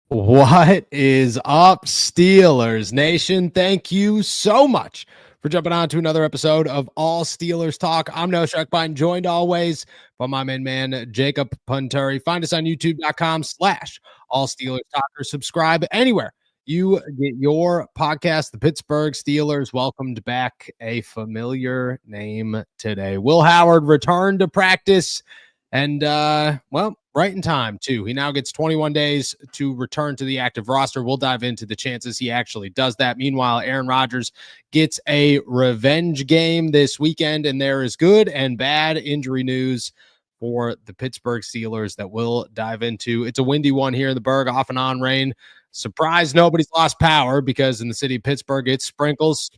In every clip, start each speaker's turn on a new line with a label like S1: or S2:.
S1: What is up, Steelers Nation? Thank you so much for jumping on to another episode of All Steelers Talk. I'm No Shuck Biden, joined always by my main man, Jacob Punturi. Find us on youtube.com/All Steelers Talk or subscribe anywhere you get your podcast. The Pittsburgh Steelers welcomed back a familiar name today. Will Howard returned to practice. And, right in time, too. He now gets 21 days to return to the active roster. We'll dive into the chances he actually does that. Meanwhile, Aaron Rodgers gets a revenge game this weekend, and there is good and bad injury news for the Pittsburgh Steelers that we'll dive into. It's a windy one here in the Berg, off and on rain. Surprise, nobody's lost power because in the city of Pittsburgh, it sprinkles.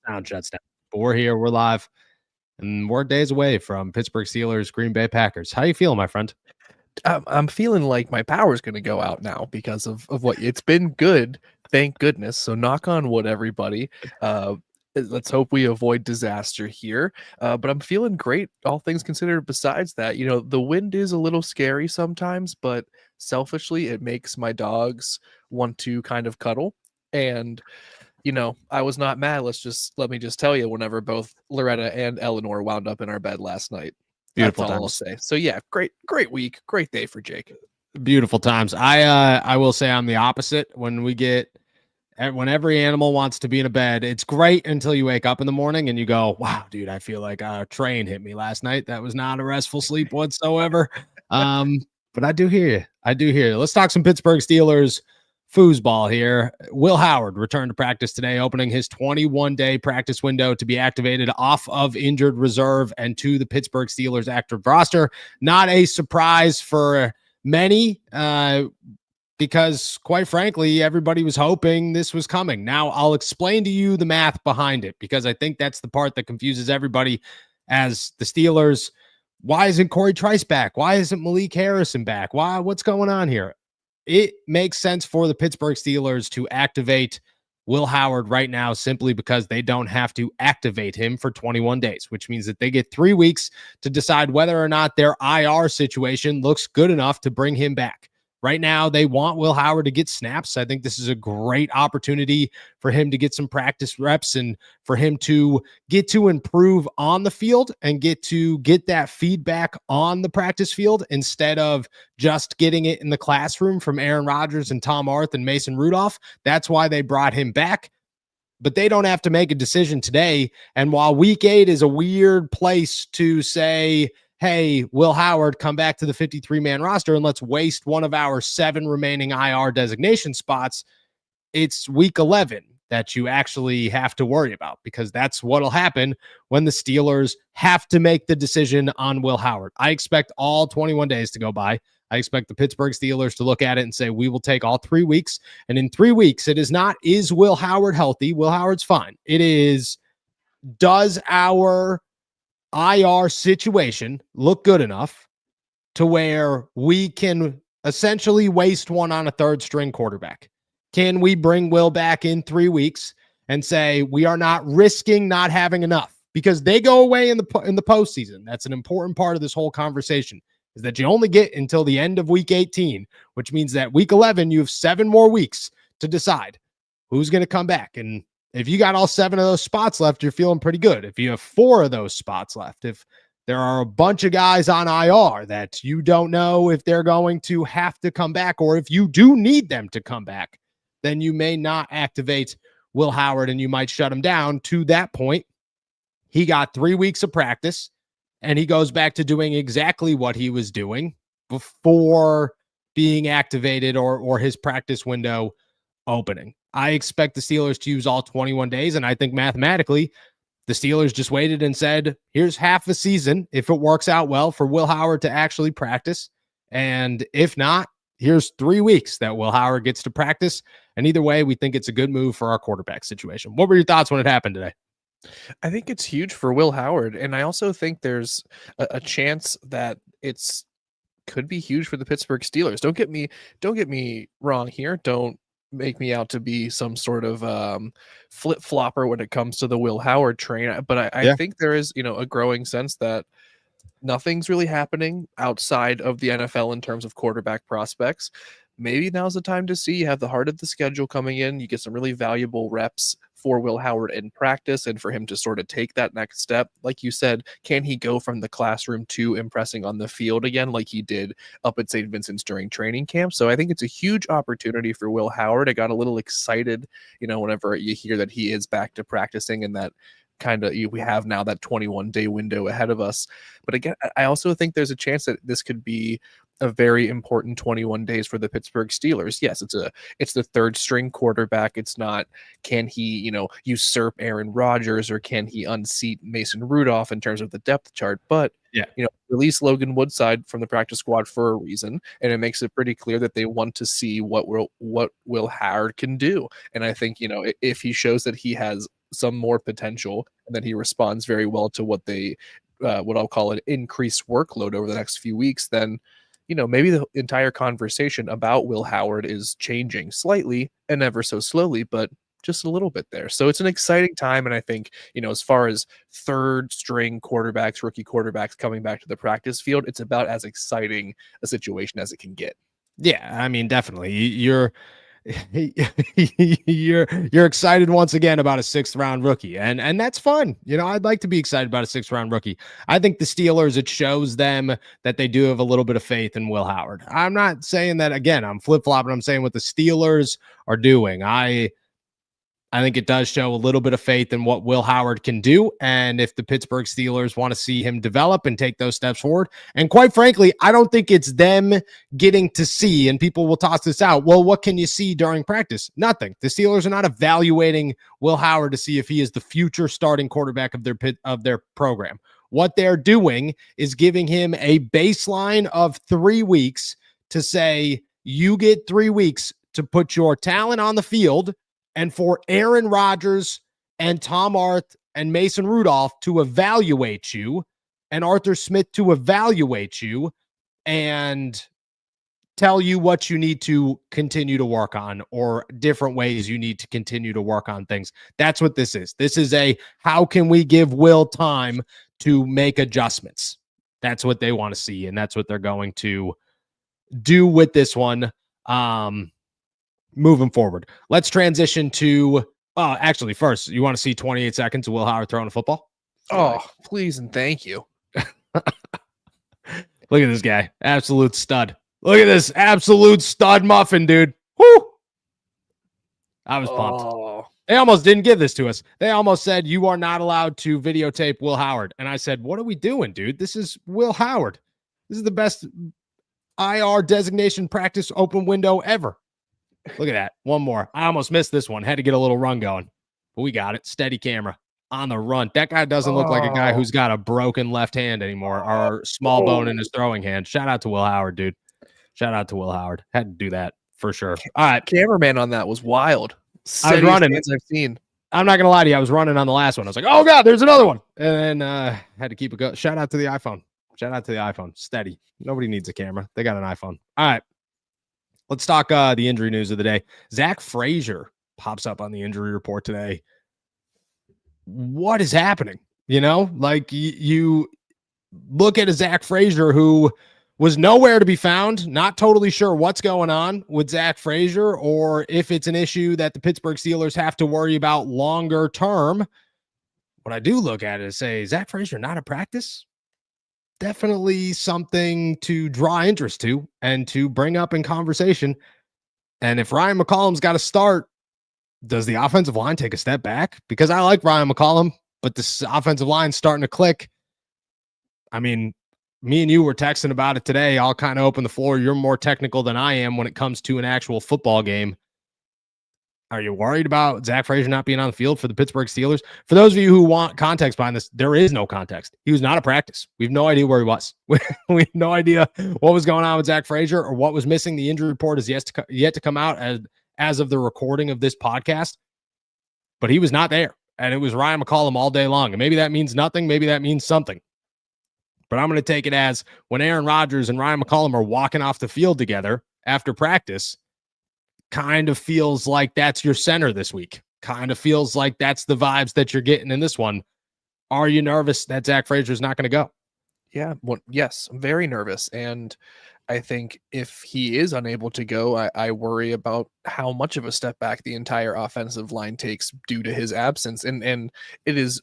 S1: Sound shuts down. But we're here. We're live. And we're days away from Pittsburgh Steelers, Green Bay Packers. How you feeling, my friend?
S2: I'm feeling like my power's going to go out now because of what it's been good. Thank goodness. So knock on wood, everybody. Let's hope we avoid disaster here. But I'm feeling great, all things considered. Besides that, the wind is a little scary sometimes, but selfishly, it makes my dogs want to kind of cuddle. And I was not mad. Let me just tell you, whenever both Loretta and Eleanor wound up in our bed last night.
S1: Beautiful
S2: That's all
S1: times.
S2: I'll say. So yeah, great week, great day for Jake.
S1: Beautiful times. I will say I'm the opposite. When every animal wants to be in a bed, it's great until you wake up in the morning and you go, wow, dude, I feel like a train hit me last night. That was not a restful sleep whatsoever. But I do hear you. Let's talk some Pittsburgh Steelers foosball here. Will Howard returned to practice today, opening his 21-day practice window to be activated off of injured reserve and to the Pittsburgh Steelers active roster. Not a surprise for many, because quite frankly, everybody was hoping this was coming. Now, I'll explain to you the math behind it, because I think that's the part that confuses everybody as the Steelers. Why isn't Corey Trice back? Why isn't Malik Harrison back? What's going on here? It makes sense for the Pittsburgh Steelers to activate Will Howard right now simply because they don't have to activate him for 21 days, which means that they get 3 weeks to decide whether or not their IR situation looks good enough to bring him back. Right now, they want Will Howard to get snaps. I think this is a great opportunity for him to get some practice reps and for him to get to improve on the field and get that feedback on the practice field instead of just getting it in the classroom from Aaron Rodgers and Tom Arth and Mason Rudolph. That's why they brought him back. But they don't have to make a decision today. And while week 8 is a weird place to say, hey, Will Howard, come back to the 53-man roster and let's waste one of our 7 remaining IR designation spots, it's week 11 that you actually have to worry about, because that's what'll happen when the Steelers have to make the decision on Will Howard. I expect all 21 days to go by. I expect the Pittsburgh Steelers to look at it and say, we will take all 3 weeks. And in 3 weeks, it is not, is Will Howard healthy? Will Howard's fine. It is, does our IR situation look good enough to where we can essentially waste one on a third string quarterback? Can we bring Will back in 3 weeks and say we are not risking not having enough? Because they go away in the postseason. That's an important part of this whole conversation, is that you only get until the end of week 18, which means that week 11, you have 7 more weeks to decide who's going to come back. And if you got all 7 of those spots left, you're feeling pretty good. If you have 4 of those spots left, if there are a bunch of guys on IR that you don't know if they're going to have to come back, or if you do need them to come back, then you may not activate Will Howard and you might shut him down. To that point, he got 3 weeks of practice and he goes back to doing exactly what he was doing before being activated or his practice window opening. I expect the Steelers to use all 21 days, and I think mathematically the Steelers just waited and said, here's half a season, if it works out well, for Will Howard to actually practice. And if not, here's 3 weeks that Will Howard gets to practice. And either way, we think it's a good move for our quarterback situation. What were your thoughts when it happened today?
S2: I think it's huge for Will Howard. And I also think there's a chance that could be huge for the Pittsburgh Steelers. Don't get me wrong here. Don't make me out to be some sort of flip-flopper when it comes to the Will Howard train. But I think there is, a growing sense that nothing's really happening outside of the NFL in terms of quarterback prospects. maybe now's the time to see. You have the heart of the schedule coming in. You get some really valuable reps for Will Howard in practice, and for him to sort of take that next step. Like you said, can he go from the classroom to impressing on the field again, like he did up at St. Vincent's during training camp? So I think it's a huge opportunity for Will Howard. I got a little excited, whenever you hear that he is back to practicing, and that kind of we have now that 21-day window ahead of us. But again, I also think there's a chance that this could be a very important 21 days for the Pittsburgh Steelers. Yes, it's the third string quarterback. It's not, can he, usurp Aaron Rodgers, or can he unseat Mason Rudolph in terms of the depth chart? But
S1: Yeah.
S2: Release Logan Woodside from the practice squad for a reason, and it makes it pretty clear that they want to see what Will Howard can do. And I think, if he shows that he has some more potential, and that he responds very well to what I'll call an increased workload over the next few weeks, then maybe the entire conversation about Will Howard is changing slightly and ever so slowly, but just a little bit there. So it's an exciting time. And I think, as far as third string quarterbacks, rookie quarterbacks coming back to the practice field, it's about as exciting a situation as it can get.
S1: Yeah, I mean, definitely. You're you're excited once again about a 6th-round rookie, and that's fun. I'd like to be excited about a 6th-round rookie. I think the Steelers, it shows them that they do have a little bit of faith in Will Howard. I'm not saying that, again, I'm flip-flopping. I'm saying what the Steelers are doing. I think it does show a little bit of faith in what Will Howard can do. And if the Pittsburgh Steelers want to see him develop and take those steps forward, and quite frankly, I don't think it's them getting to see, and people will toss this out, well, what can you see during practice? Nothing. The Steelers are not evaluating Will Howard to see if he is the future starting quarterback of their program. What they're doing is giving him a baseline of 3 weeks to say, you get 3 weeks to put your talent on the field, and for Aaron Rodgers and Tom Arth and Mason Rudolph to evaluate you, and Arthur Smith to evaluate you and tell you what you need to continue to work on, or different ways you need to continue to work on things. That's what this is. This is how can we give Will time to make adjustments? That's what they want to see, and that's what they're going to do with this one. Moving forward, let's transition to actually, first, you want to see 28 seconds of Will Howard throwing a football?
S2: Please and thank you.
S1: Look at this guy. Absolute stud. Look at this absolute stud muffin, dude. Whoo! I was pumped. They almost didn't give this to us. They almost said, you are not allowed to videotape Will Howard. And I said, what are we doing, dude? This is Will Howard. This is the best IR designation practice open window ever. Look at that. One more. I almost missed this one. Had to get a little run going. But we got it. Steady camera. On the run. That guy doesn't look like a guy who's got a broken left hand anymore, or small bone in his throwing hand. Shout out to Will Howard, dude. Shout out to Will Howard. Had to do that for sure. All right.
S2: Cameraman on that was wild.
S1: I was running.
S2: I've seen.
S1: I'm not going to lie to you. I was running on the last one. I was like, oh, God, there's another one. And then had to keep it going. Shout out to the iPhone. Shout out to the iPhone. Steady. Nobody needs a camera. They got an iPhone. All right. Let's talk the injury news of the day. Zach Frazier pops up on the injury report today. What is happening? Like you look at a Zach Frazier who was nowhere to be found. Not totally sure what's going on with Zach Frazier, or if it's an issue that the Pittsburgh Steelers have to worry about longer term. What I do look at is say, Zach Frazier not at practice? Definitely something to draw interest to and to bring up in conversation. And if Ryan McCollum's got to start, does the offensive line take a step back? Because I like Ryan McCollum, but this offensive line's starting to click. I mean, me and you were texting about it today. I'll kind of open the floor. You're more technical than I am when it comes to an actual football game. Are you worried about Zach Frazier not being on the field for the Pittsburgh Steelers? For those of you who want context behind this, there is no context. He was not at practice. We have no idea where he was. We have no idea what was going on with Zach Frazier or what was missing. The injury report is yet to come out as of the recording of this podcast. But he was not there. And it was Ryan McCollum all day long. And maybe that means nothing. Maybe that means something. But I'm going to take it as when Aaron Rodgers and Ryan McCollum are walking off the field together after practice, kind of feels like that's your center this week. Kind of feels like that's the vibes that you're getting in this one. Are you nervous that Zach Frazier is not going to go?
S2: Yeah. Well, yes, I'm very nervous. And I think if he is unable to go, I worry about how much of a step back the entire offensive line takes due to his absence. And it is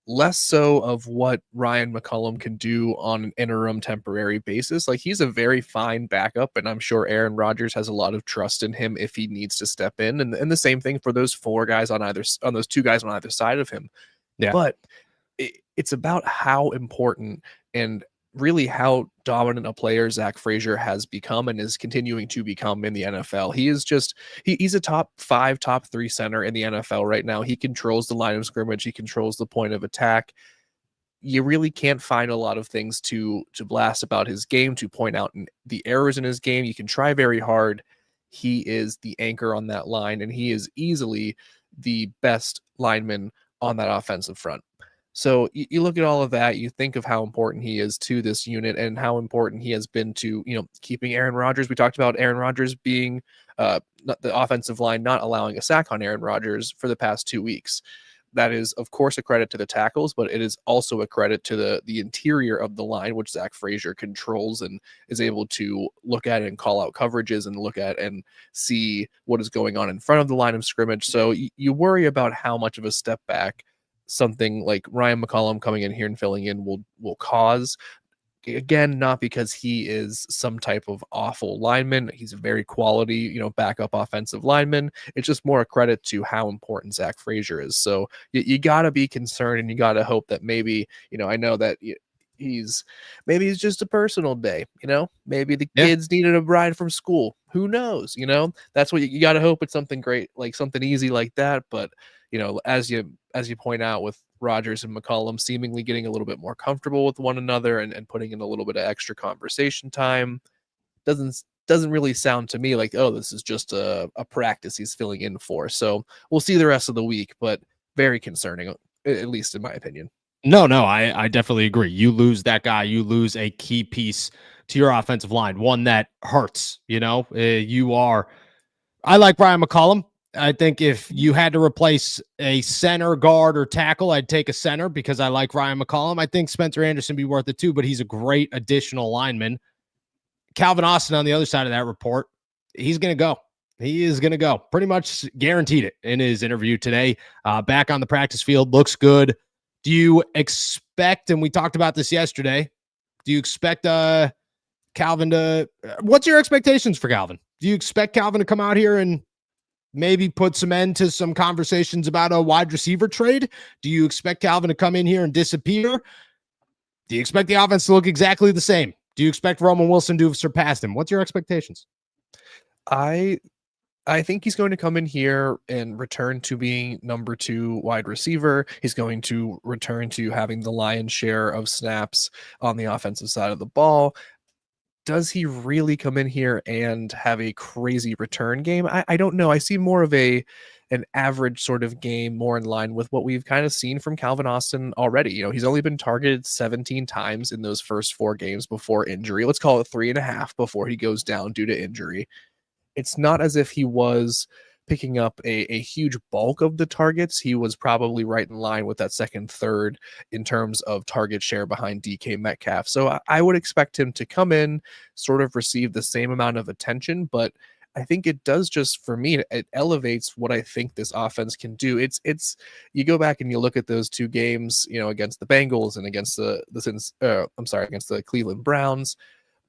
S2: less so of what Ryan McCollum can do on an interim temporary basis. Like, he's a very fine backup, and I'm sure Aaron Rodgers has a lot of trust in him if he needs to step in. And the same thing for those on those two guys on either side of him.
S1: Yeah.
S2: But it's about how important and really how dominant a player Zach Frazier has become and is continuing to become in the NFL. He is just he's a top 5, top 3 center in the NFL right now. He controls the line of scrimmage, he controls the point of attack. You really can't find a lot of things to blast about his game, to point out the errors in his game. You can try very hard. He is the anchor on that line, and he is easily the best lineman on that offensive front. So you look at all of that, you think of how important he is to this unit and how important he has been to, keeping Aaron Rodgers. We talked about Aaron Rodgers being not the offensive line, not allowing a sack on Aaron Rodgers for the past 2 weeks. That is, of course, a credit to the tackles, but it is also a credit to the interior of the line, which Zach Frazier controls and is able to look at and call out coverages and look at and see what is going on in front of the line of scrimmage. So you worry about how much of a step back something like Ryan McCollum coming in here and filling in will cause. Again, not because he is some type of awful lineman. He's a very quality, backup offensive lineman. It's just more a credit to how important Zach Frazier is. So you got to be concerned, and you got to hope that maybe, I know that he's just a personal day, maybe the kids needed a ride from school. Who knows? That's what you got to hope. It's something great, like something easy like that. But as you point out, with Rodgers and McCollum seemingly getting a little bit more comfortable with one another and putting in a little bit of extra conversation time, doesn't really sound to me like, oh, this is just a practice he's filling in for. So we'll see the rest of the week, but very concerning, at least in my opinion.
S1: No, I definitely agree. You lose that guy, you lose a key piece to your offensive line, one that hurts. I like Brian McCollum. I think if you had to replace a center, guard, or tackle, I'd take a center because I like Ryan McCollum. I think Spencer Anderson be worth it too, but he's a great additional lineman. Calvin Austin on the other side of that report, he's going to go. He is going to go. Pretty much guaranteed it in his interview today. Back on the practice field, looks good. Do you expect, and we talked about this yesterday, do you expect Calvin to, what's your expectations for Calvin? Do you expect Calvin to come out here and maybe put some end to some conversations about a wide receiver trade? Do you expect Calvin to come in here and disappear? Do you expect the offense to look exactly the same? Do you expect Roman Wilson to have surpassed him? What's your expectations?
S2: I think he's going to come in here and return to being number 2 wide receiver. He's going to return to having the lion's share of snaps on the offensive side of the ball. Does he really come in here and have a crazy return game? I don't know. I see more of an average sort of game, more in line with what we've kind of seen from Calvin Austin already. He's only been targeted 17 times in those first 4 games before injury. Let's call it 3.5 before he goes down due to injury. It's not as if he was picking up a huge bulk of the targets. He was probably right in line with that second, third in terms of target share behind DK Metcalf. So I would expect him to come in, sort of receive the same amount of attention, but I think it does, just for me, it elevates what I think this offense can do. It's you go back and you look at those 2 games, against the Bengals and against against the Cleveland Browns.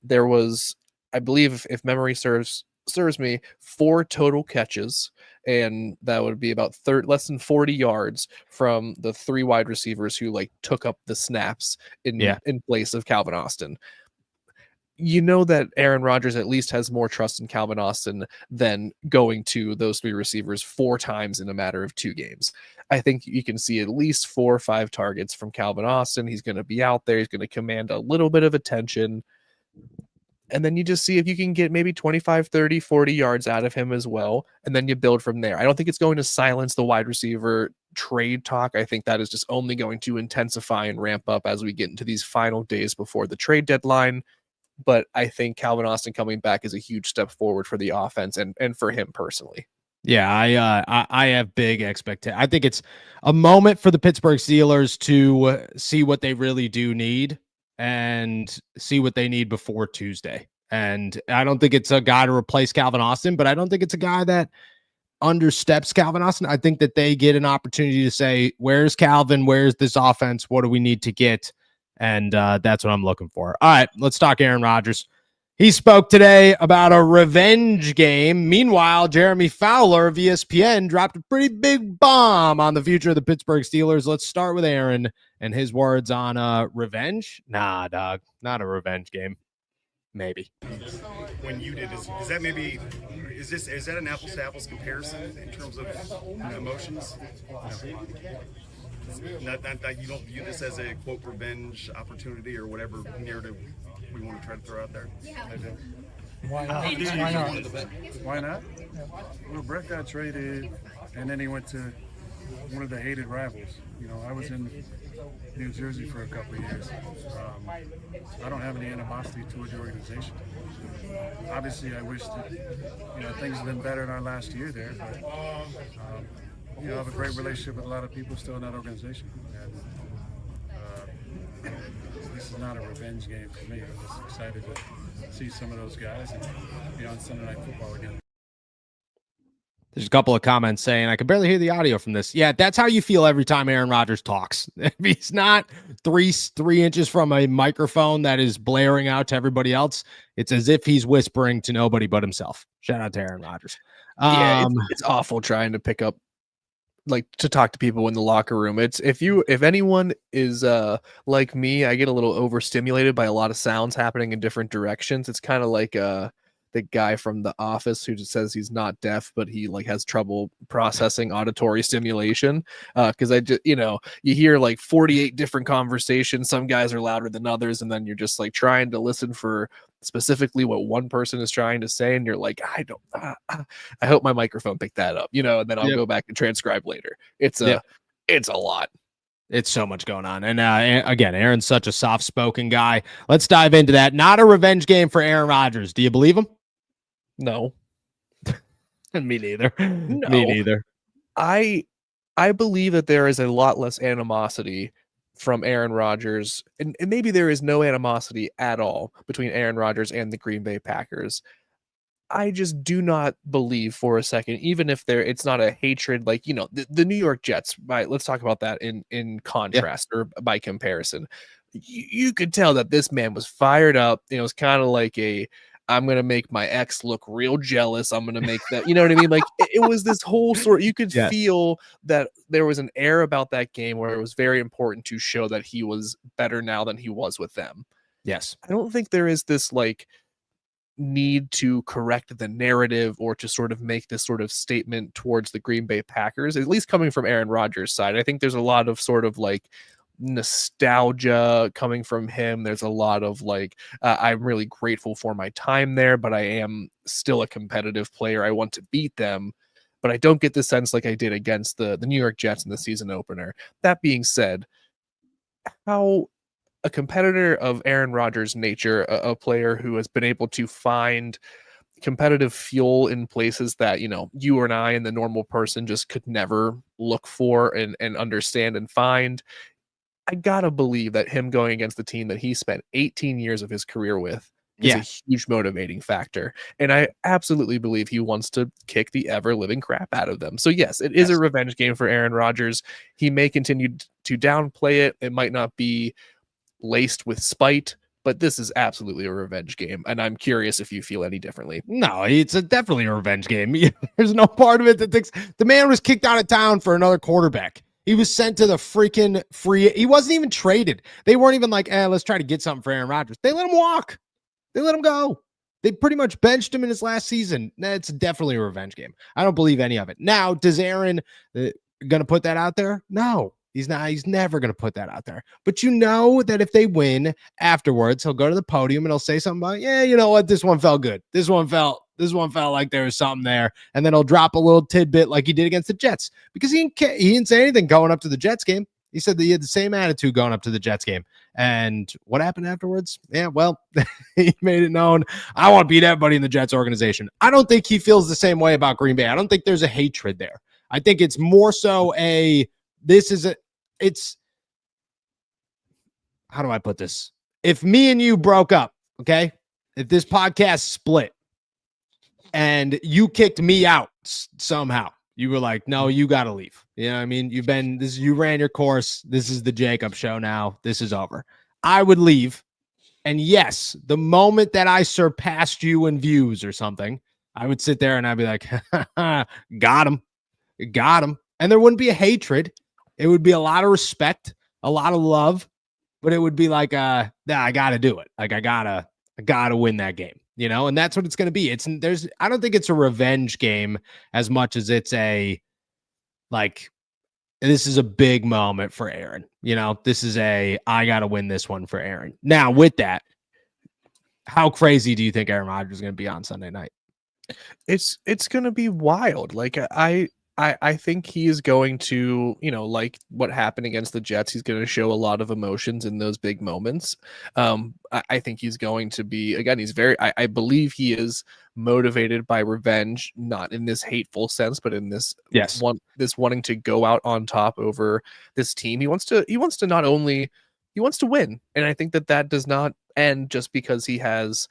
S2: There was, I believe, if memory serves me, 4 total catches, and that would be about less than 40 yards from the 3 wide receivers who took up the snaps in place of Calvin Austin. That Aaron Rodgers at least has more trust in Calvin Austin than going to those 3 receivers 4 times in a matter of 2 games. I think you can see at least 4 or 5 targets from Calvin Austin. He's going to be out there. He's going to command a little bit of attention. And then you just see if you can get maybe 25, 30, 40 yards out of him as well. And then you build from there. I don't think it's going to silence the wide receiver trade talk. I think that is just only going to intensify and ramp up as we get into these final days before the trade deadline. But I think Calvin Austin coming back is a huge step forward for the offense and for him personally.
S1: Yeah, I have big expectations. I think it's a moment for the Pittsburgh Steelers to see what they really do need and see what they need before Tuesday. And I don't think it's a guy to replace Calvin Austin, but I don't think it's a guy that understeps Calvin Austin. I think that they get an opportunity to say, where's Calvin? Where's this offense? What do we need to get? And that's what I'm looking for. All right, let's talk Aaron Rodgers. He spoke today about a revenge game. Meanwhile, Jeremy Fowler of ESPN dropped a pretty big bomb on the future of the Pittsburgh Steelers. Let's start with Aaron and his words on revenge. Nah, dog, not a revenge game. Maybe.
S3: When you did, is that maybe is that an apples to apples comparison in terms of emotions? Not you don't view this as a quote revenge opportunity or whatever narrative we want to try to throw out there.
S4: Why not?
S3: Why not?
S4: Why not? Well, Brett got traded, and then he went to one of the hated rivals. You know, I was in New Jersey for a couple of years. I don't have any animosity toward the organization. Obviously, I wish that things had been better in our last year there, but I have a great relationship with a lot of people still in that organization. And, this is not a revenge game for me. I'm just excited to see some of those guys and be on Sunday Night Football again.
S1: There's a couple of comments saying, I can barely hear the audio from this. Yeah, that's how you feel every time Aaron Rodgers talks. If he's not three inches from a microphone that is blaring out to everybody else, it's as if he's whispering to nobody but himself. Shout out to Aaron Rodgers.
S2: It's awful trying to pick up, like, to talk to people in the locker room. It's if anyone is like me, I get a little overstimulated by a lot of sounds happening in different directions. It's kind of like the guy from The Office who just says he's not deaf, but he like has trouble processing auditory stimulation. Because I just, you hear like 48 different conversations. Some guys are louder than others, and then you're just like trying to listen for specifically what one person is trying to say, and you're like, I hope my microphone picked that up, and then I'll go back and transcribe later. It's a lot.
S1: It's so much going on. And again, Aaron's such a soft-spoken guy. Let's dive into that. Not a revenge game for Aaron Rodgers. Do you believe him?
S2: No.
S1: Me neither.
S2: No.
S1: Me neither.
S2: I believe that there is a lot less animosity from Aaron Rodgers, and maybe there is no animosity at all between Aaron Rodgers and the Green Bay Packers. I just do not believe for a second, even if it's not a hatred, like, the New York Jets, let's talk about that in contrast or by comparison. You could tell that this man was fired up. It was kind of like I'm going to make my ex look real jealous. I'm going to make that, you know what I mean? Like it was this whole sort, you could feel that there was an air about that game where it was very important to show that he was better now than he was with them.
S1: Yes.
S2: I don't think there is this like need to correct the narrative or to sort of make this sort of statement towards the Green Bay Packers, at least coming from Aaron Rodgers' side. I think there's a lot of sort of like nostalgia coming from him. There's a lot of like, I'm really grateful for my time there, but I am still a competitive player. I want to beat them, but I don't get the sense like I did against the New York Jets in the season opener. That being said, how a competitor of Aaron Rodgers' nature, a player who has been able to find competitive fuel in places that, you and I and the normal person just could never look for and understand and find. I gotta believe that him going against the team that he spent 18 years of his career with is a huge motivating factor. And I absolutely believe he wants to kick the ever-living crap out of them. So yes, it is a revenge game for Aaron Rodgers. He may continue to downplay it. It might not be laced with spite, but this is absolutely a revenge game. And I'm curious if you feel any differently.
S1: No, it's definitely a revenge game. There's no part of it that thinks the man was kicked out of town for another quarterback. He was sent to the freaking free. He wasn't even traded. They weren't even like, let's try to get something for Aaron Rodgers. They let him walk. They let him go. They pretty much benched him in his last season. It's definitely a revenge game. I don't believe any of it. Now, does Aaron going to put that out there? No, he's not. He's never going to put that out there. But that if they win afterwards, he'll go to the podium and he'll say something about, you know what? This one felt good. This one felt like there was something there. And then he'll drop a little tidbit like he did against the Jets, because he didn't say anything going up to the Jets game. He said that he had the same attitude going up to the Jets game. And what happened afterwards? Yeah, well, he made it known, I want to beat everybody in the Jets organization. I don't think he feels the same way about Green Bay. I don't think there's a hatred there. I think it's more so how do I put this? If me and you broke up, okay, if this podcast split and you kicked me out somehow, you were like, no, you got to leave. You know what I mean? You ran your course. This is the Jacob show now. This is over. I would leave. And yes, the moment that I surpassed you in views or something, I would sit there and I'd be like, got him. And there wouldn't be a hatred. It would be a lot of respect, a lot of love, but it would be like, I got to do it. Like, I gotta win that game, you know? And that's what it's going to be. I don't think it's a revenge game as much as it's this is a big moment for Aaron. You know, I got to win this one for Aaron. Now, with that, how crazy do you think Aaron Rodgers is going to be on Sunday night?
S2: It's going to be wild. Like I think he is going to, like what happened against the Jets, he's going to show a lot of emotions in those big moments. I think he's going to be, again, I believe he is motivated by revenge, not in this hateful sense, but in this wanting to go out on top over this team. He wants to win. And I think that does not end just because he has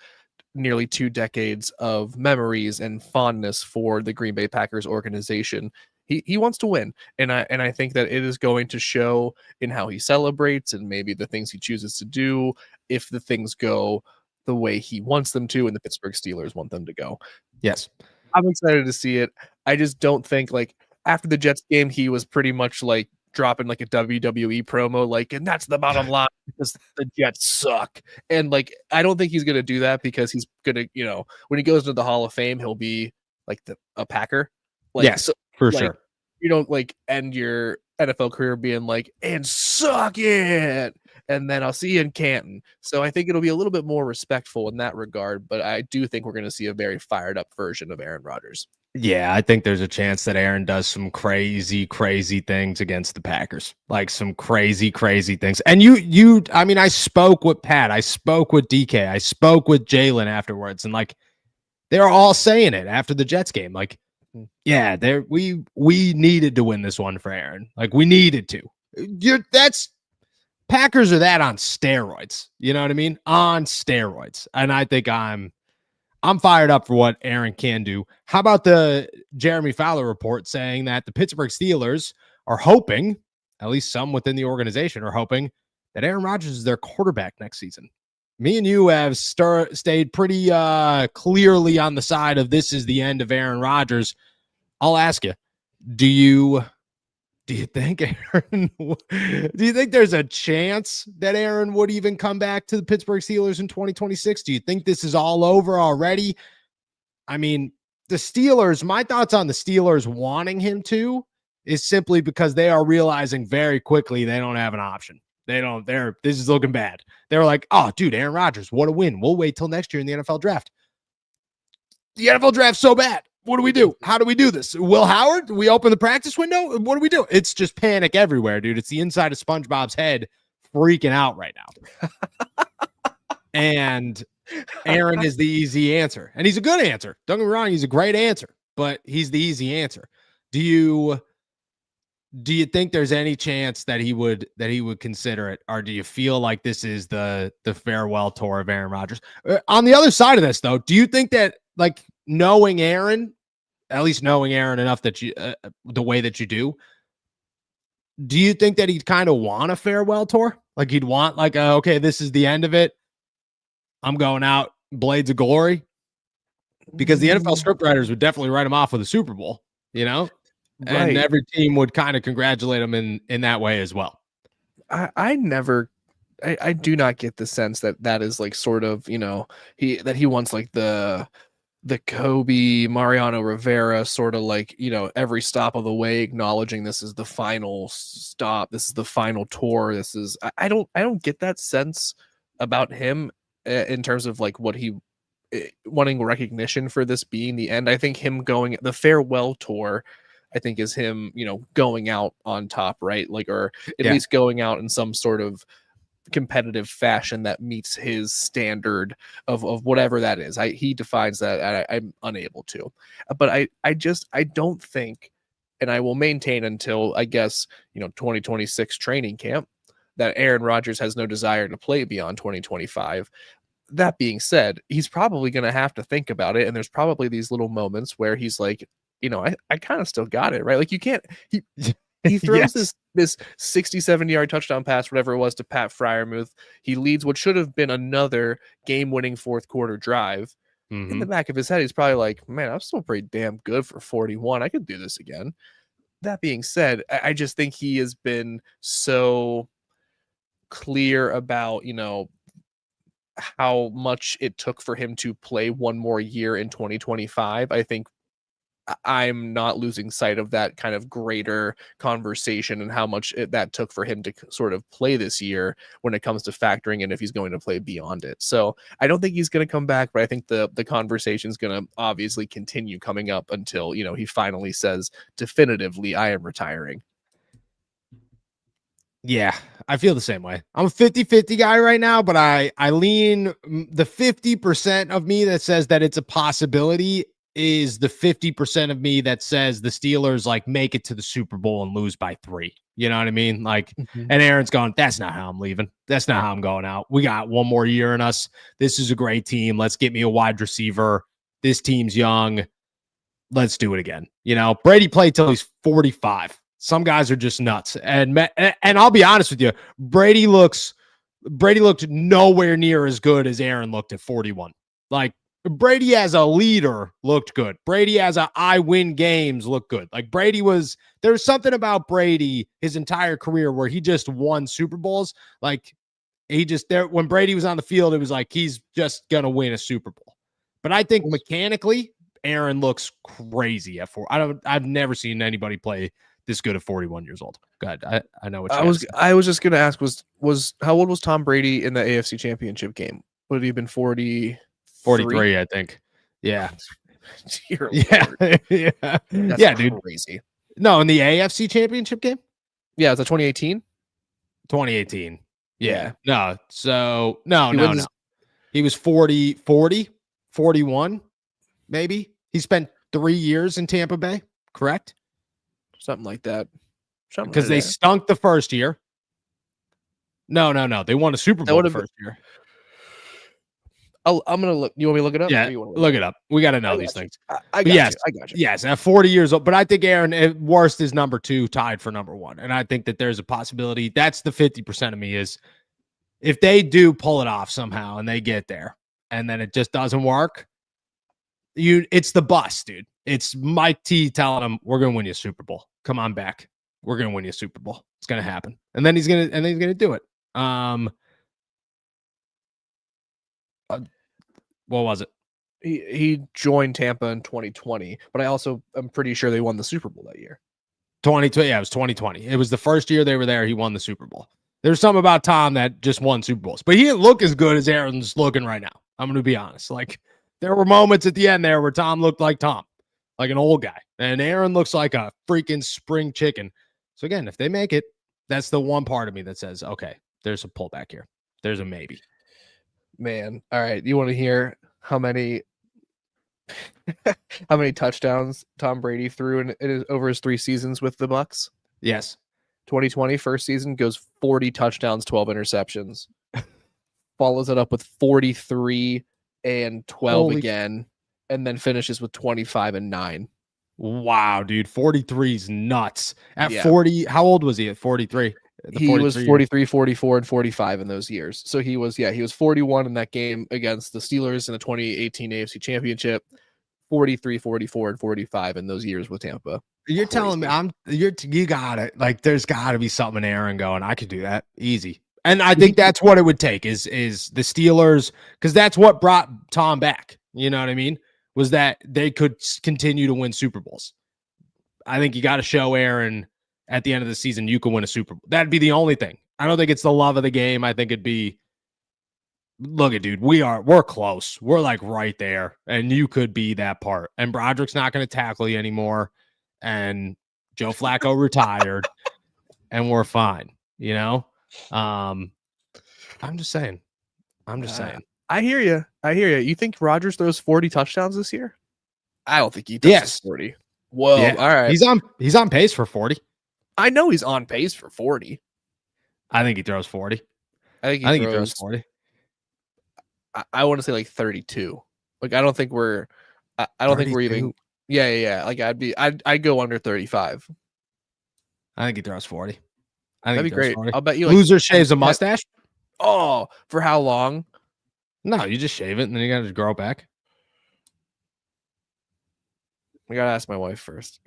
S2: nearly 2 decades of memories and fondness for the Green Bay Packers organization. He wants to win. And I think that it is going to show in how he celebrates and maybe the things he chooses to do if the things go the way he wants them to and the Pittsburgh Steelers want them to go.
S1: Yes.
S2: I'm excited to see it. I just don't think, like, after the Jets game, he was pretty much like dropping like a WWE promo, like, and that's the bottom line because the Jets suck. And like, I don't think he's going to do that because he's going to, when he goes into the Hall of Fame, he'll be like a Packer. Like,
S1: yes, so, for
S2: like,
S1: sure.
S2: You don't like end your NFL career being like, and suck it. And then I'll see you in Canton. So I think it'll be a little bit more respectful in that regard. But I do think we're going to see a very fired up version of Aaron Rodgers.
S1: Yeah, I think there's a chance that Aaron does some crazy, crazy things against the Packers, like some crazy, crazy things. And I mean, I spoke with Pat, I spoke with DK, I spoke with Jalen afterwards, and like they're all saying it after the Jets game. Like, yeah, we needed to win this one for Aaron. Like, we needed to. Packers are that on steroids. You know what I mean? On steroids. And I think I'm fired up for what Aaron can do. How about the Jeremy Fowler report saying that the Pittsburgh Steelers are hoping, at least some within the organization are hoping, that Aaron Rodgers is their quarterback next season? Me and you have stayed pretty clearly on the side of this is the end of Aaron Rodgers. I'll ask you, do you think Aaron, do you think there's a chance that Aaron would even come back to the Pittsburgh Steelers in 2026? Do you think this is all over already? I mean, the Steelers, my thoughts on the Steelers wanting him to is simply because they are realizing very quickly they don't have an option. This is looking bad. They're like, oh, dude, Aaron Rodgers, what a win. We'll wait till next year in the NFL draft. The NFL draft's so bad. What do we do? How do we do this? Will Howard? Do we open the practice window? What do we do? It's just panic everywhere, dude. It's the inside of SpongeBob's head freaking out right now. And Aaron is the easy answer. And he's a good answer. Don't get me wrong. He's a great answer, but he's the easy answer. Do you think there's any chance that he would consider it? Or do you feel like this is the farewell tour of Aaron Rodgers? On the other side of this, though, do you think that, like, knowing Aaron, at least knowing Aaron enough that you, the way that you do you think that he'd kind of want a farewell tour? Like, he'd want like, okay, this is the end of it. I'm going out, blades of glory. Because the NFL scriptwriters would definitely write him off with a Super Bowl, you know? Right. And every team would kind of congratulate him in that way as well.
S2: I do not get the sense that is like sort of, he wants like the Kobe, Mariano Rivera sort of like, every stop of the way acknowledging this is the final stop. This is the final tour. I don't get that sense about him in terms of like what he wanting recognition for this being the end. I think him going the farewell tour, I think is him, going out on top, right? Like, or at least going out in some sort of competitive fashion that meets his standard of whatever that is. He defines that. I'm unable to, but I don't think, and I will maintain until I guess 2026 training camp, that Aaron Rodgers has no desire to play beyond 2025. that being said, he's probably going to have to think about it. And there's probably these little moments where he's like, I kind of still got it, right? Like you can't, he throws
S1: Yes.
S2: this 67-yard touchdown pass, whatever it was, to Pat Fryermuth. He leads what should have been another game-winning fourth quarter drive. In the back of his head, he's probably like, man, I'm still pretty damn good for 41. I could do this again. That being said, I just think he has been so clear about, how much it took for him to play one more year in 2025. I think I'm not losing sight of that kind of greater conversation and how much that took for him to sort of play this year when it comes to factoring in if he's going to play beyond it. So I don't think he's going to come back, but I think the conversation is going to obviously continue coming up until, he finally says definitively, I am retiring.
S1: Yeah, I feel the same way. I'm a 50-50 guy right now, but I lean the 50% of me that says that it's a possibility is the 50% of me that says the Steelers like make it to the Super Bowl and lose by 3. You know what I mean? Like, and Aaron's going, that's not how I'm leaving. That's not how I'm going out. We got one more year in us. This is a great team. Let's get me a wide receiver. This team's young. Let's do it again. Brady played till he's 45. Some guys are just nuts. And I'll be honest with you, Brady looked nowhere near as good as Aaron looked at 41. Like Brady as a leader looked good. Brady as a I win games looked good. Like there was something about Brady his entire career where he just won Super Bowls. Like when Brady was on the field, it was like he's just gonna win a Super Bowl. But I think mechanically, Aaron looks crazy at 4. I've never seen anybody play this good at 41 years old. Go ahead. I know what
S2: I was just gonna ask was how old was Tom Brady in the AFC Championship game? Would he have been 43,
S1: I think. Yeah.
S2: Dear
S1: yeah.
S2: Lord.
S1: Yeah.
S2: That's
S1: Yeah, dude.
S2: Crazy.
S1: No, in the AFC Championship game?
S2: Yeah, it's a 2018.
S1: 2018. Yeah.
S2: Yeah.
S1: No. So no. He was 41, maybe. He spent 3 years in Tampa Bay, correct?
S2: Something like that.
S1: Because they stunk the first year. No. They won a Super Bowl the first year.
S2: I'm gonna look. You want me to look it up?
S1: Yeah, look it up. We got to know these things.
S2: I got you.
S1: Yes, at 40 years old. But I think Aaron, at worst, is number 2, tied for number 1. And I think that there's a possibility. That's the 50% of me is if they do pull it off somehow and they get there and then it just doesn't work, it's the bus, dude. It's Mike T telling him, we're going to win you a Super Bowl. Come on back. We're going to win you a Super Bowl. It's going to happen. And then he's going to do it. What was it?
S2: He joined Tampa in 2020, but I'm pretty sure they won the Super Bowl that year.
S1: 2020, yeah, it was 2020. It was the first year they were there. He won the Super Bowl. There's something about Tom that just won Super Bowls, but he didn't look as good as Aaron's looking right now. I'm going to be honest. Like there were moments at the end there where Tom looked like Tom, like an old guy, and Aaron looks like a freaking spring chicken. So again, if they make it, that's the one part of me that says, okay, there's a pullback here. There's a maybe.
S2: Man, all right. You want to hear how many touchdowns Tom Brady threw over his 3 seasons with the Bucs?
S1: Yes.
S2: 2020 first season goes 40 touchdowns, 12 interceptions. Follows it up with 43 and 12 again, and then finishes with 25 and 9.
S1: Wow, dude. 43 is nuts. At 40, how old was he at 43?
S2: He was 43, 44, and 45 in those years. So he was 41 in that game against the Steelers in the 2018 AFC Championship, 43, 44, and 45 in those years with Tampa.
S1: You're telling me you got it. Like there's got to be something in Aaron going, I could do that easy. And I think that's what it would take is the Steelers, because that's what brought Tom back. You know what I mean? Was that they could continue to win Super Bowls. I think you got to show Aaron at the end of the season, you can win a Super Bowl. That'd be the only thing. I don't think it's the love of the game. I think it'd be, look at dude, we're close. We're like right there. And you could be that part. And Broderick's not going to tackle you anymore. And Joe Flacco retired. And we're fine. You know? I'm just saying.
S2: I hear you. You think Rodgers throws 40 touchdowns this year? I don't think he does 40. Whoa.
S1: Yeah.
S2: All right.
S1: He's on pace for 40.
S2: I know he's on pace for 40.
S1: I think he throws 40.
S2: I think he throws
S1: 40.
S2: I want to say like 32. Like I don't think we're I don't think we're
S1: 32?
S2: even yeah. Like I'd go under 35.
S1: I think he throws 40. I
S2: That'd
S1: think
S2: be
S1: he throws
S2: great.
S1: 40.
S2: I'll bet you like
S1: Loser shaves a mustache?
S2: Oh, for how long?
S1: No, you just shave it and then you gotta grow it back.
S2: I gotta ask my wife first.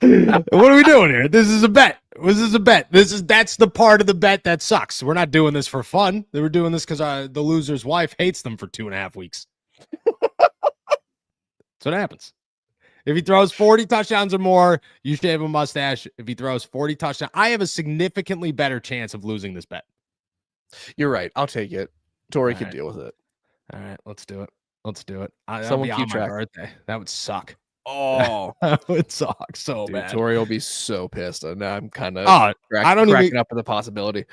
S1: What are we doing here? This is a bet. That's the part of the bet that sucks. We're not doing this for fun. They were doing this because the loser's wife hates them for 2.5 weeks. That's what happens. If he throws 40 touchdowns or more, you shave a mustache. If he throws 40 touchdowns, I have a significantly better chance of losing this bet.
S2: You're right. I'll take it. Tori
S1: All
S2: can
S1: right.
S2: deal with it.
S1: All right, let's do it. That'll
S2: Someone
S1: be
S2: keep
S1: on my
S2: track.
S1: birthday. That would suck.
S2: Oh,
S1: That would suck so
S2: dude,
S1: bad.
S2: Tori will be so pissed. Now I'm kind of
S1: I don't
S2: cracking
S1: even.
S2: up at the possibility.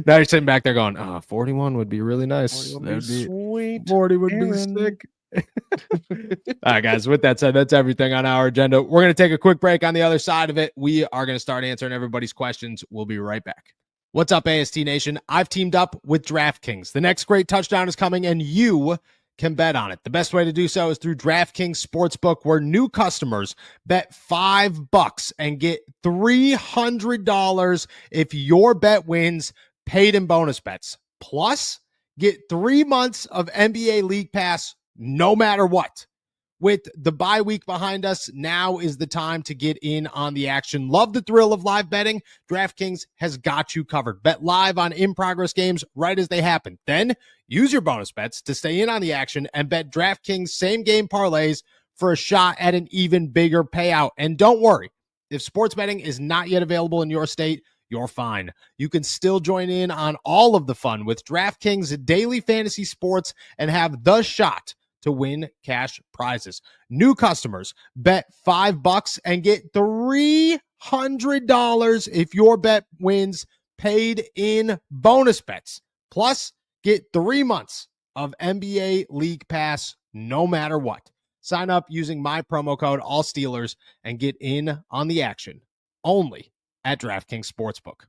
S1: Now you're sitting back there going, 41 would be really nice.
S2: 40 would be sweet.
S1: 40 would
S2: Aaron.
S1: be sick. All right, guys, with that said, that's everything on our agenda. We're going to take a quick break. On the other side of it, we are going to start answering everybody's questions. We'll be right back. What's up, AST Nation? I've teamed up with DraftKings. The next great touchdown is coming, and you can bet on it. The best way to do so is through DraftKings Sportsbook, where new customers bet $5 and get $300 if your bet wins, paid in bonus bets. Plus, get 3 months of NBA League Pass no matter what. With the bye week behind us, now is the time to get in on the action. Love the thrill of live betting? DraftKings has got you covered. Bet live on in-progress games right as they happen. Then use your bonus bets to stay in on the action and bet DraftKings same-game parlays for a shot at an even bigger payout. And don't worry, if sports betting is not yet available in your state, you're fine. You can still join in on all of the fun with DraftKings daily fantasy sports and have the shot to win cash prizes. New customers bet $5 and get $300 if your bet wins, paid in bonus bets. Plus, get 3 months of NBA League Pass no matter what. Sign up using my promo code ALLSteelers and get in on the action only at DraftKings Sportsbook.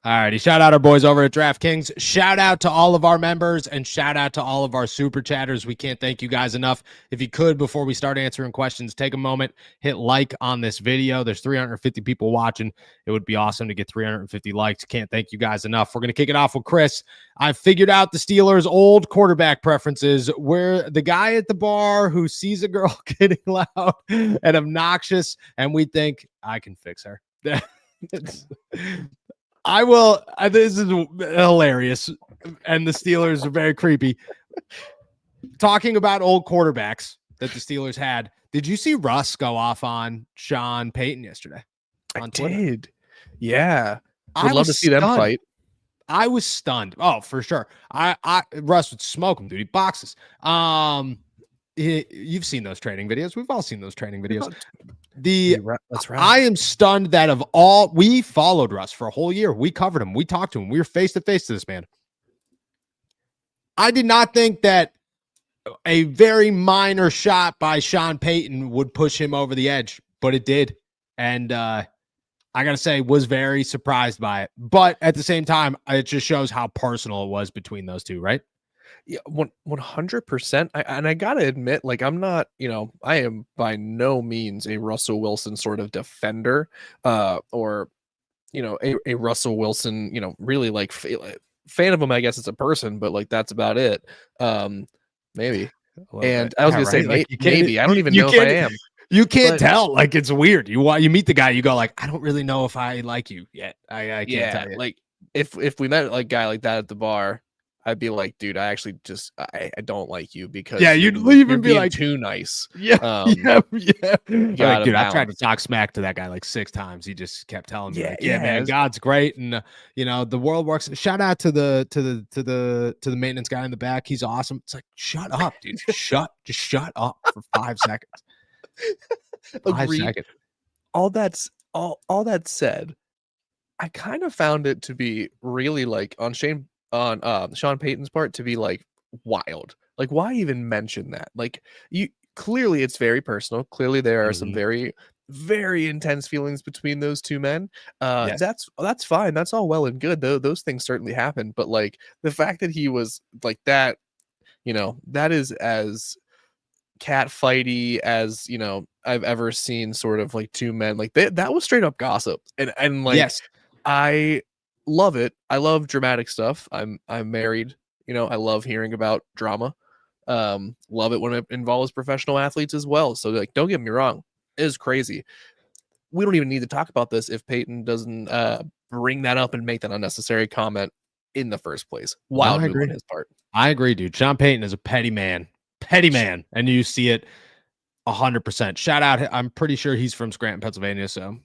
S1: All righty. Shout out our boys over at DraftKings. Shout out to all of our members and shout out to all of our super chatters. We can't thank you guys enough. If you could, before we start answering questions, take a moment, hit like on this video. There's 350 people watching. It would be awesome to get 350 likes. Can't thank you guys enough. We're going to kick it off with Chris. I figured out the Steelers' old quarterback preferences, where the guy at the bar who sees a girl getting loud and obnoxious, and we think, I can fix her. I will. This is hilarious, and the Steelers are very creepy. Talking about old quarterbacks that the Steelers had, did you see Russ go off on Sean Payton yesterday?
S2: I did. Yeah,
S1: I
S2: would love to see them fight.
S1: I was stunned. Oh, for sure. Russ would smoke him, dude. He boxes. You've seen those training videos. We've all seen those training videos.
S2: That's right.
S1: I am stunned that of all, we followed Russ for a whole year. We covered him. We talked to him. We were face to face to this man. I did not think that a very minor shot by Sean Payton would push him over the edge, but it did. And I got to say, was very surprised by it. But at the same time, it just shows how personal it was between those two, right?
S2: Yeah, 100%. And I gotta admit, like, I'm not, I am by no means a Russell Wilson sort of defender, or a Russell Wilson, really like fan of him. I guess it's a person, but like that's about it. Maybe. And I was gonna say maybe. I don't even know if I am.
S1: You can't tell. Like, it's weird. You meet the guy, you go like, I don't really know if I like you yet. I can't tell you.
S2: Like if we met like a guy like that at the bar, I'd be like, dude, I actually just I don't like you because
S1: you'd leave and be
S2: being
S1: like
S2: too nice.
S1: Yeah. Like, dude, I tried to talk smack to that guy like 6 times. He just kept telling me, man, God's great, and the world works. Shout out to the maintenance guy in the back. He's awesome. It's like, shut up, dude. Just shut up for 5 seconds. 5 seconds.
S2: All that said, I kind of found it to be really like on Sean Payton's part to be like wild. Like, why even mention that? Like, you clearly it's very personal. Clearly there are some very very intense feelings between those two men.
S1: Yes.
S2: That's fine. That's all well and good. Though those things certainly happen. But like the fact that he was like that, that is as cat fighty as I've ever seen. Sort of like two men like that was straight up gossip, and like
S1: Yes.
S2: I love it. I love dramatic stuff. I'm married. I love hearing about drama. Love it when it involves professional athletes as well. So like, don't get me wrong, it is crazy. We don't even need to talk about this if Peyton doesn't bring that up and make that unnecessary comment in the first place. Wild move on his part.
S1: I agree, dude. Sean Payton is a petty man, and you see it 100%. Shout out. I'm pretty sure he's from Scranton, Pennsylvania, so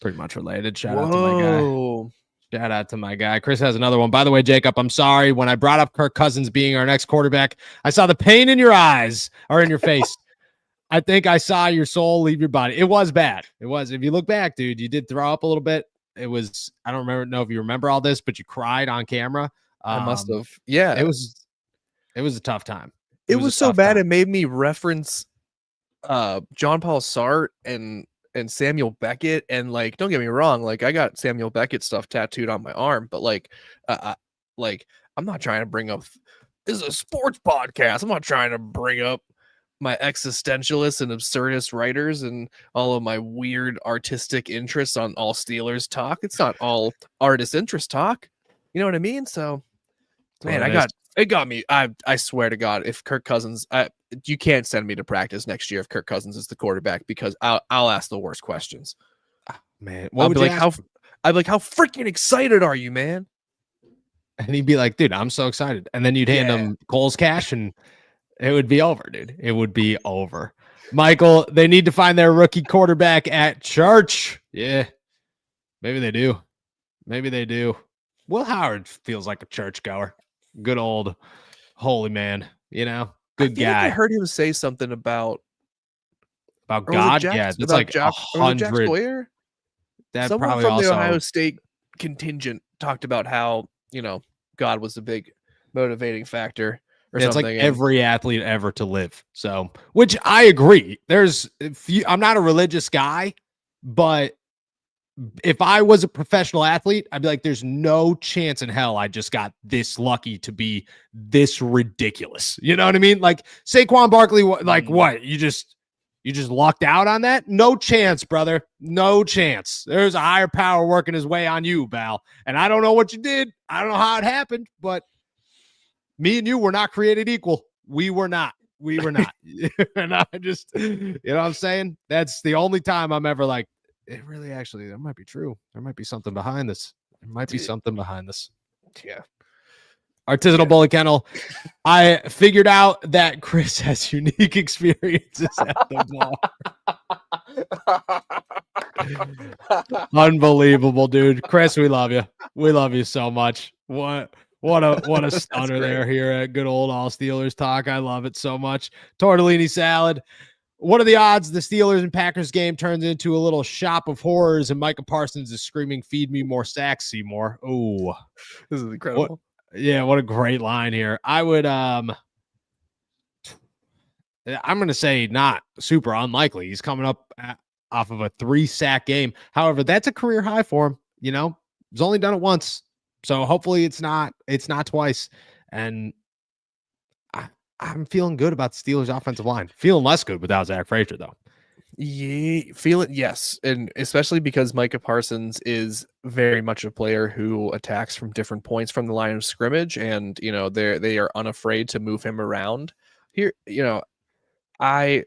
S1: pretty much related. Shout out to my guy. Shout out to my guy. Chris has another one. By the way, Jacob, I'm sorry. When I brought up Kirk Cousins being our next quarterback, I saw the pain in your eyes or in your face. I think I saw your soul leave your body. It was bad. It was. If you look back, dude, you did throw up a little bit. It was, I don't know if you remember all this, but you cried on camera.
S2: I must have. Yeah.
S1: It was a tough time.
S2: It was so bad. It made me reference John Paul Sartre and Samuel Beckett. And like, don't get me wrong, like I got Samuel Beckett stuff tattooed on my arm, but like, I'm not trying to bring up, this is a sports podcast. I'm not trying to bring up my existentialist and absurdist writers and all of my weird artistic interests on all Steelers talk. It's not all artist interest talk. You know what I mean? So man, it got me. I swear to God, if Kirk Cousins, you can't send me to practice next year if Kirk Cousins is the quarterback, because I'll ask the worst questions.
S1: Man,
S2: I'd be like, how freaking excited are you, man?
S1: And he'd be like, dude, I'm so excited. And then you'd hand him Cole's cash and it would be over, dude. It would be over. Michael, they need to find their rookie quarterback at church. Yeah, maybe they do. Will Howard feels like a churchgoer. Good old holy man, good guy.
S2: Like I heard him say something about
S1: God. Yeah, it's like
S2: Jack
S1: 100. That
S2: someone
S1: probably
S2: from
S1: also
S2: the Ohio State contingent talked about how God was a big motivating factor. Or
S1: it's
S2: something.
S1: Like every athlete ever to live. So, which I agree. I'm not a religious guy, but if I was a professional athlete, I'd be like, there's no chance in hell I just got this lucky to be this ridiculous. You know what I mean? Like Saquon Barkley, like what? You just lucked out on that? No chance, brother. No chance. There's a higher power working his way on you, Val. And I don't know what you did. I don't know how it happened, but me and you were not created equal. We were not. And I just, you know what I'm saying? That's the only time I'm ever like, it really actually, that might be true. There might be something behind this. Yeah. Artisanal Bully Kennel. I figured out that Chris has unique experiences at the bar. Unbelievable, dude. Chris, we love you. We love you so much. What a stunner there here at good old All Steelers Talk. I love it so much. Tortellini salad. What are the odds the Steelers and Packers game turns into a little shop of horrors and Micah Parsons is screaming, "Feed me more sacks, Seymour"? Oh,
S2: this is incredible.
S1: What a great line here. I would I'm going to say not super unlikely. He's coming up off of a 3-sack game. However, that's a career high for him. He's only done it once. So hopefully it's not twice. And I'm feeling good about the Steelers offensive line. Feeling less good without Zach Frazier, though.
S2: Yeah, yes. And especially because Micah Parsons is very much a player who attacks from different points from the line of scrimmage. And, they are unafraid to move him around. Here, I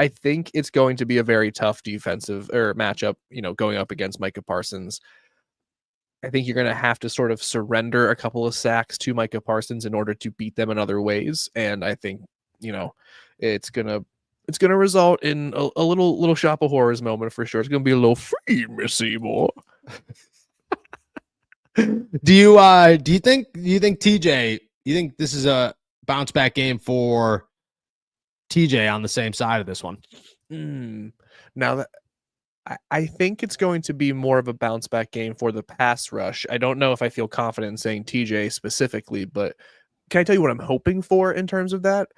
S2: think it's going to be a very tough defensive or matchup, going up against Micah Parsons. I think you're going to have to sort of surrender a couple of sacks to Micah Parsons in order to beat them in other ways. And I think, it's going to result in a little shop of horrors moment for sure. It's going to be a little free, Miss Seymour.
S1: Do you think TJ, you think this is a bounce back game for TJ on the same side of this one?
S2: Now that I think it's going to be more of a bounce back game for the pass rush. I don't know if I feel confident in saying TJ specifically, but can I tell you what I'm hoping for in terms of that?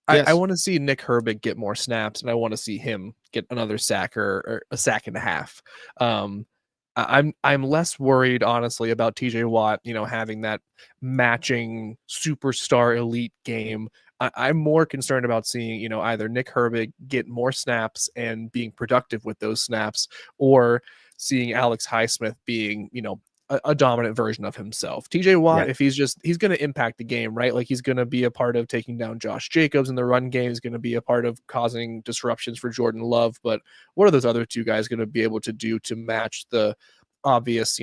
S2: I
S1: Yes.
S2: want to see Nick Herbig get more snaps, and I want to see him get another sack or a sack and a half. I'm less worried, honestly, about TJ Watt, having that matching superstar elite game. I'm more concerned about seeing, either Nick Herbig get more snaps and being productive with those snaps, or seeing Alex Highsmith being, a dominant version of himself. TJ Watt,
S1: Yeah.
S2: if he's going to impact the game, right? Like, he's going to be a part of taking down Josh Jacobs in the run game. He's going to be a part of causing disruptions for Jordan Love. But what are those other two guys going to be able to do to match the obvious,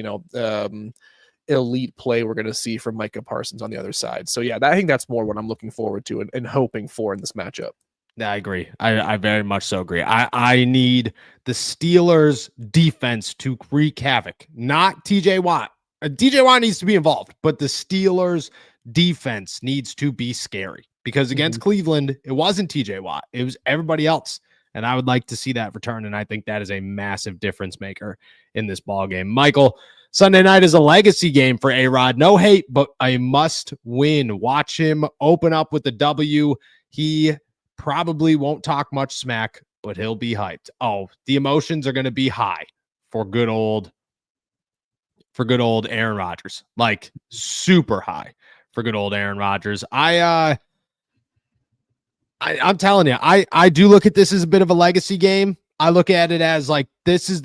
S2: elite play we're going to see from Micah Parsons on the other side? So yeah, I think that's more what I'm looking forward to and hoping for in this matchup.
S1: Yeah, I agree. I very much so agree. I need the Steelers defense to wreak havoc, not TJ Watt. TJ Watt needs to be involved, but the Steelers defense needs to be scary, because against Cleveland, it wasn't TJ Watt. It was everybody else. And I would like to see that return. And I think that is a massive difference maker in this ball game. Michael, Sunday night is a legacy game for A-Rod. No hate, but a must win. Watch him open up with the W. He probably won't talk much smack, but he'll be hyped. Oh, the emotions are going to be high for good old Aaron Rodgers. Like, super high for good old Aaron Rodgers. I'm telling you, I do look at this as a bit of a legacy game. I look at it as like, this is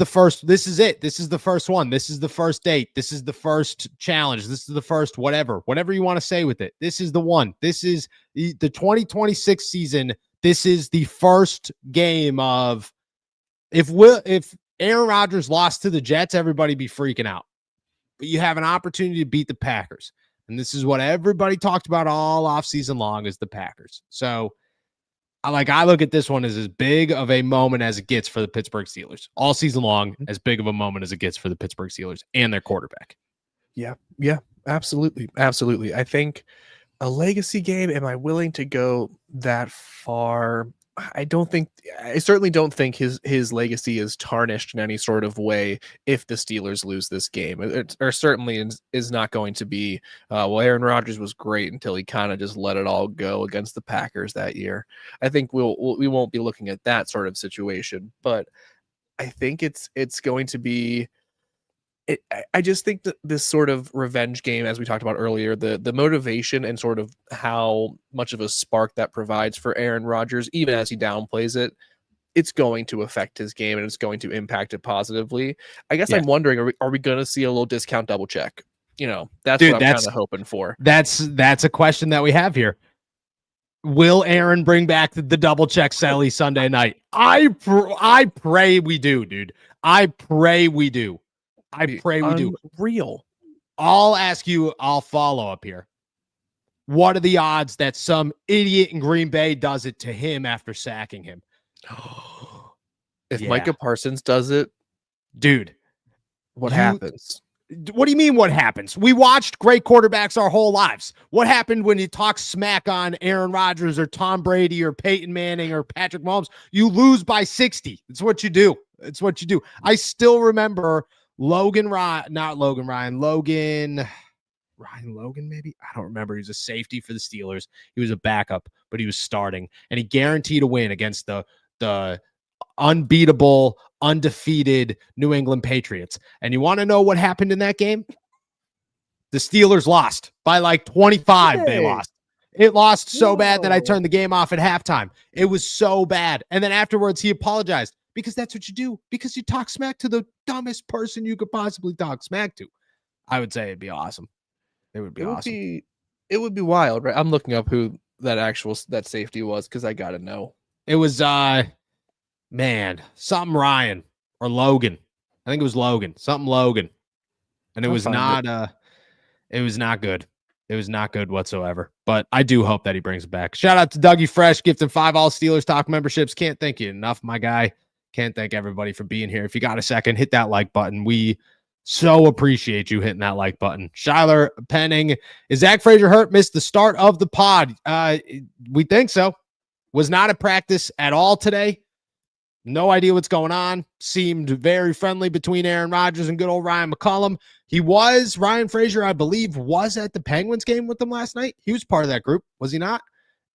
S1: it. This is the first one. This is the first date. This is the first challenge. This is the first whatever you want to say with it. This is the one. This is the 2026 season. This is the first game of, if Aaron Rodgers lost to the Jets, everybody be freaking out. But you have an opportunity to beat the Packers. And this is what everybody talked about all offseason long, is the Packers. So I look at this one as big of a moment as it gets for the Pittsburgh Steelers. All season long, as big of a moment as it gets for the Pittsburgh Steelers and their quarterback. Yeah, absolutely. Absolutely. I think a legacy game, am I willing to go that far? I certainly don't think his legacy is tarnished in any sort of way if the Steelers lose this game. It certainly is not going to be, Aaron Rodgers was great until he kind of just let it all go against the Packers that year. I think we won't be looking at that sort of situation, but I think it's going to be, I just think that this sort of revenge game, as we talked about earlier, the motivation and sort of how much of a spark that provides for Aaron Rodgers, even as he downplays it, it's going to affect his game and it's going to impact it positively. I guess I'm wondering, are we going to see a little discount double check? That's what I'm kind of hoping for. That's a question that we have here. Will Aaron bring back the double check Sally Sunday night? I pray we do, dude. I pray we do. I pray we do.
S2: Real.
S1: I'll follow up here. What are the odds that some idiot in Green Bay does it to him after sacking him?
S2: If Micah Parsons does it,
S1: dude,
S2: what happens?
S1: What do you mean what happens? We watched great quarterbacks our whole lives. What happened when you talk smack on Aaron Rodgers or Tom Brady or Peyton Manning or Patrick Mahomes? You lose by 60. It's what you do. I still remember Ryan Logan, maybe? I don't remember. He was a safety for the Steelers. He was a backup, but he was starting, and he guaranteed a win against the unbeatable, undefeated New England Patriots. And you want to know what happened in that game? The Steelers lost by like 25. They lost. It lost so bad that I turned the game off at halftime. It was so bad. And then afterwards, he apologized. Because that's what you do. Because you talk smack to the dumbest person you could possibly talk smack to. I would say it'd be awesome. It would be awesome.
S2: It would be wild, right? I'm looking up who that safety was because I gotta know.
S1: It was something Ryan or Logan. I think it was Logan. Something Logan. And it was not good. It was not good whatsoever. But I do hope that he brings it back. Shout out to Dougie Fresh, gifting 5 All Steelers Talk memberships. Can't thank you enough, my guy. Can't thank everybody for being here. If you got a second, hit that like button. We so appreciate you hitting that like button. Shyler Penning, is Zach Frazier hurt? Missed the start of the pod. We think so. Was not at practice at all today. No idea what's going on. Seemed very friendly between Aaron Rodgers and good old Ryan McCollum. Ryan Frazier, I believe, was at the Penguins game with them last night. He was part of that group, was he not?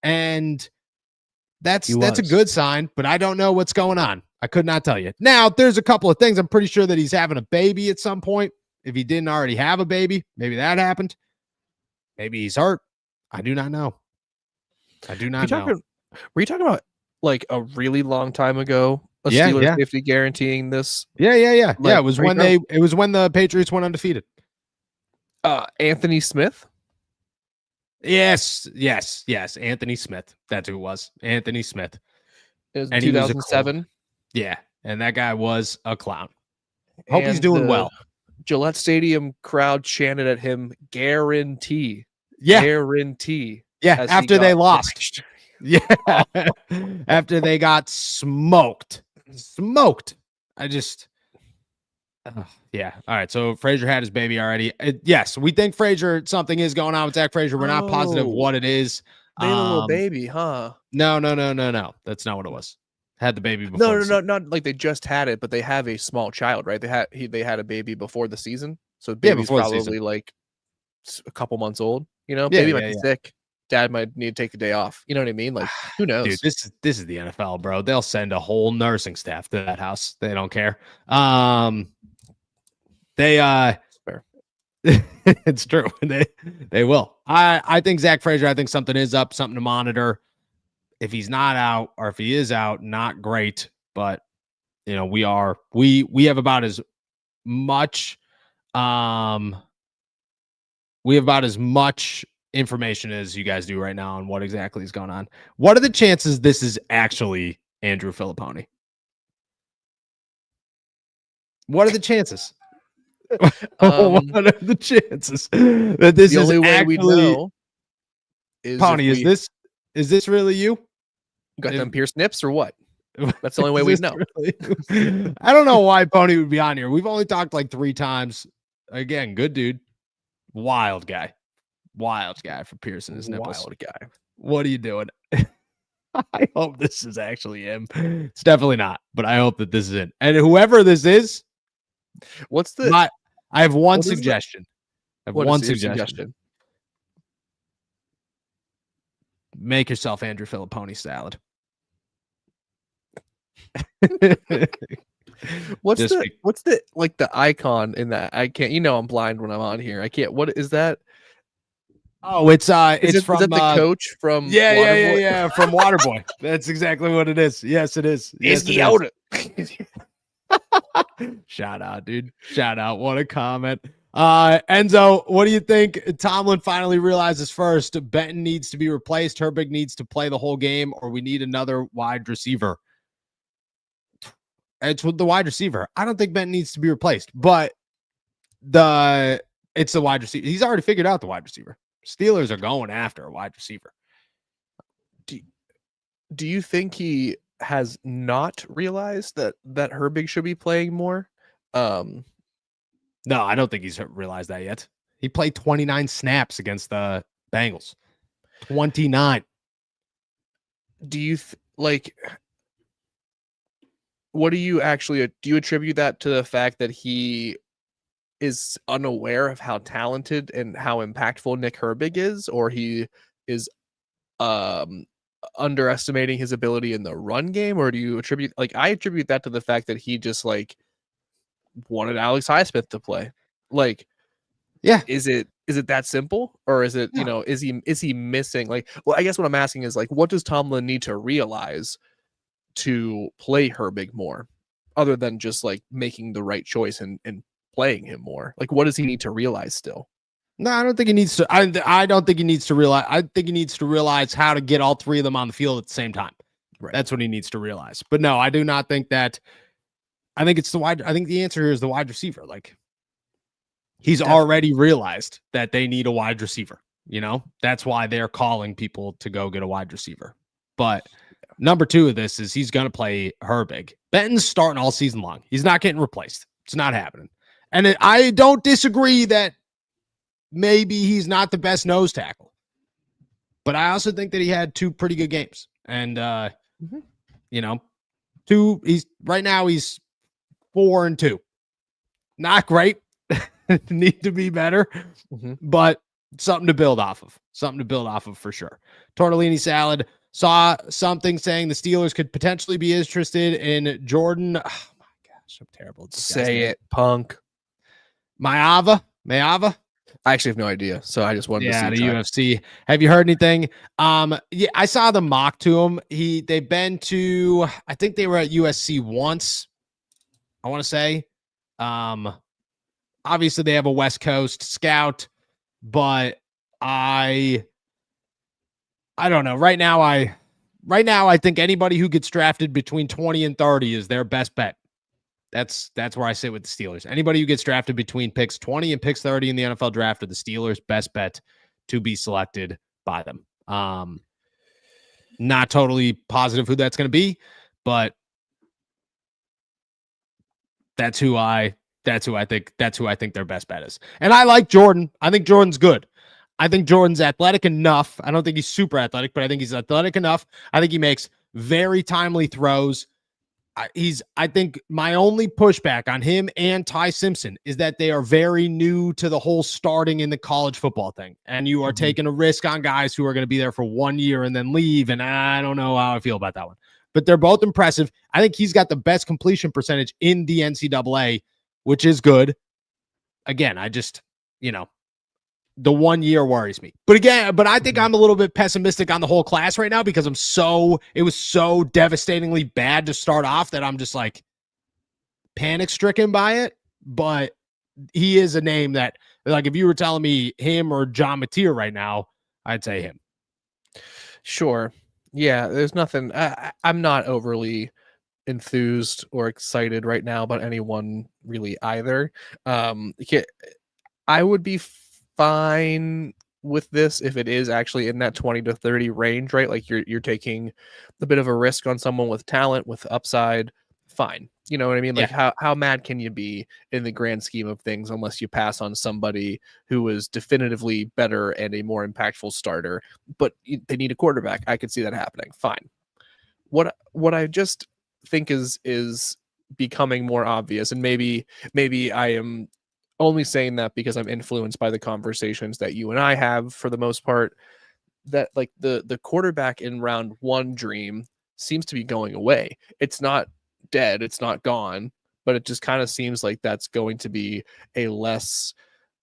S1: And That's
S2: He
S1: a
S2: was.
S1: good sign, but I don't know what's going on. I could not tell you. Now, there's a couple of things. I'm pretty sure that he's having a baby at some point. If he didn't already have a baby, maybe that happened. Maybe he's hurt. I do not know. I do not know.
S2: Were you talking about like a really long time ago? A
S1: Yeah,
S2: Steelers
S1: yeah.
S2: safety guaranteeing this?
S1: Yeah.
S2: Like,
S1: It was when the Patriots went undefeated.
S2: Anthony Smith?
S1: Yes. Anthony Smith. That's who it was. Anthony Smith.
S2: It was
S1: And he was a
S2: 2007.
S1: Yeah. And that guy was a clown. Hope he's
S2: And
S1: doing
S2: the
S1: well.
S2: Gillette Stadium crowd chanted at him, guarantee.
S1: Yeah.
S2: Guarantee.
S1: Yeah.
S2: as he
S1: After they
S2: got
S1: lost.
S2: thrashed.
S1: Yeah. After they got smoked. I just. Yeah. All right. So Frazier had his baby already. Yes, we think Frazier, something is going on with Zach Frazier. We're not positive
S2: Oh.
S1: what it is.
S2: They had a little baby, huh?
S1: No. That's not what it was. Had the baby before.
S2: No, not like they just had it, but they have a small child, right? They had a baby before the season, so baby's
S1: before the season.
S2: probably like a couple months old. You know,
S1: Yeah,
S2: baby might
S1: yeah,
S2: be
S1: yeah.
S2: sick. Dad might need to take a day off. You know what I mean? Like, who knows?
S1: Dude, this is the NFL, bro. They'll send a whole nursing staff to that house. They don't care. They
S2: Fair.
S1: it's true. They will. I think Zach Frazier, I think something is up, something to monitor. If he's not out, or if he is out, not great. But you know, we have about as much information as you guys do right now on what exactly is going on. What are the chances this is actually Andrew Filipponi? What are the chances? What are the chances that this
S2: the
S1: is
S2: only way
S1: actually
S2: we know is
S1: Pony?
S2: if
S1: Is this really you?
S2: got them pierced nips or what? That's the only way
S1: Is
S2: we
S1: this
S2: know.
S1: really- I don't know why Pony would be on here. We've only talked like 3 times. Again, good dude. Wild guy for piercing his nipples.
S2: Wild guy.
S1: What are you doing? I hope this is actually him. It's definitely not, but I hope that this is it. And whoever this is,
S2: What's the
S1: I have one
S2: what is the-
S1: suggestion. I have
S2: what
S1: one
S2: is your
S1: suggestion. Make yourself Andrew Filipponi salad.
S2: What's
S1: Just
S2: the like the icon in that? I can't. You know, I'm blind when I'm on here. I can't. What is that?
S1: Oh, it's
S2: Is
S1: from
S2: that the coach from?
S1: yeah,
S2: Waterboy?
S1: from Waterboy. That's exactly what it is. Yes, it is. Yes,
S2: Is he
S1: it
S2: out?
S1: is. Shout out, dude. Shout out. What a comment. Enzo, what do you think? Tomlin finally realizes first Benton needs to be replaced. Herbig needs to play the whole game, or we need another wide receiver. It's with the wide receiver. I don't think Benton needs to be replaced, but it's the wide receiver. He's already figured out the wide receiver. Steelers are going after a wide receiver.
S2: Do you think he has not realized that Herbig should be playing more?
S1: No, I don't think he's realized that yet. He played 29 snaps against the Bengals. 29.
S2: Do you what do you actually do you attribute that to the fact that he is unaware of how talented and how impactful Nick Herbig is, or he is underestimating his ability in the run game, or do you attribute I attribute that to the fact that he just wanted Alex Highsmith to play?
S1: Yeah.
S2: Is it that simple, or is it is he missing I guess what I'm asking is what does Tomlin need to realize to play Herbig more, other than just making the right choice and playing him more? What does he need to realize still?
S1: No, I don't think he needs to. I don't think he needs to realize. I think he needs to realize how to get all 3 of them on the field at the same time.
S2: Right.
S1: That's what he needs to realize. But no, I do not think that. I think it's I think the answer here is the wide receiver. He's already realized that they need a wide receiver. You know, that's why they're calling people to go get a wide receiver. But number 2 of this is he's going to play Herbig. Benton's starting all season long. He's not getting replaced. It's not happening. And I don't disagree that maybe he's not the best nose tackle, but I also think that he had 2 pretty good games. And, you know, right now he's 4-2. Not great. Need to be better, but something to build off of. Something to build off of for sure. Tortellini salad, Saw something saying the Steelers could potentially be interested in Jordan. Oh my gosh, I'm terrible at this guy's
S2: Say
S1: name.
S2: it, punk.
S1: Mayava.
S2: I actually have no idea, so I just wanted to see.
S1: The UFC. Have you heard anything? Yeah, I saw the mock to him. They've been to, I think they were at USC once, I want to say. Obviously they have a West Coast scout, but I don't know. Right now I think anybody who gets drafted between 20 and 30 is their best bet. That's where I sit with the Steelers. Anybody who gets drafted between picks 20 and picks 30 in the NFL draft are the Steelers' best bet to be selected by them. Not totally positive who that's going to be, but that's who I think their best bet is. And I like Jordan. I think Jordan's good. I think Jordan's athletic enough. I don't think he's super athletic, but I think he's athletic enough. I think he makes very timely throws. I think my only pushback on him and Ty Simpson is that they are very new to the whole starting in the college football thing. And you are taking a risk on guys who are going to be there for 1 year and then leave. And I don't know how I feel about that one, but they're both impressive. I think he's got the best completion percentage in the NCAA, which is good. Again, I just, the 1 year worries me. But I think I'm a little bit pessimistic on the whole class right now because it was so devastatingly bad to start off that I'm just like panic stricken by it. But he is a name that, like, if you were telling me him or John Mateer right now, I'd say him.
S2: Sure. Yeah, there's nothing. I'm not overly enthused or excited right now about anyone really either. I would be fine with this if it is actually in that 20 to 30 range, right? Like you're taking a bit of a risk on someone with talent, with upside. Fine. You know what I mean? Like how mad can you be in the grand scheme of things unless you pass on somebody who is definitively better and a more impactful starter, but they need a quarterback. I could see that happening. Fine. What I just think is becoming more obvious, and maybe I am only saying that because I'm influenced by the conversations that you and I have for the most part, that like the quarterback in round one dream seems to be going away. It's not dead, it's not gone, but it just kind of seems like that's going to be a less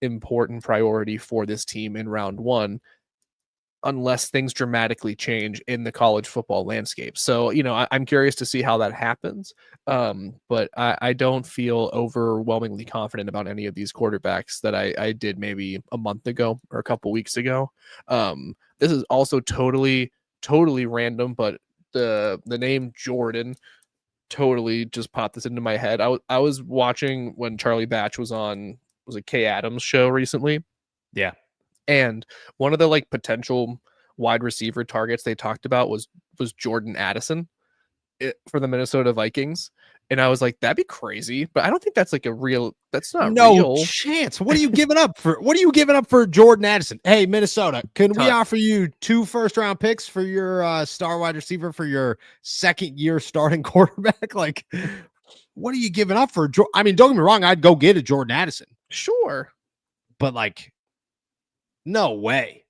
S2: important priority for this team in round one, unless things dramatically change in the college football landscape. So, I'm curious to see how that happens. But I don't feel overwhelmingly confident about any of these quarterbacks that I did maybe a month ago or a couple weeks ago. This is also totally random, but the name Jordan totally just popped this into my head. I was watching when Charlie Batch was on, was it Kay Adams' show recently?
S1: Yeah.
S2: And one of the like potential wide receiver targets they talked about was Jordan Addison for the Minnesota Vikings. And I was like, that'd be crazy. But I don't think that's like that's not real
S1: chance. What are you giving up for Jordan Addison? Hey, Minnesota, can we offer you 2 first-round picks for your star wide receiver for your second year starting quarterback? Like, what are you giving up for? I mean, don't get me wrong. I'd go get a Jordan Addison.
S2: Sure.
S1: But like, no way.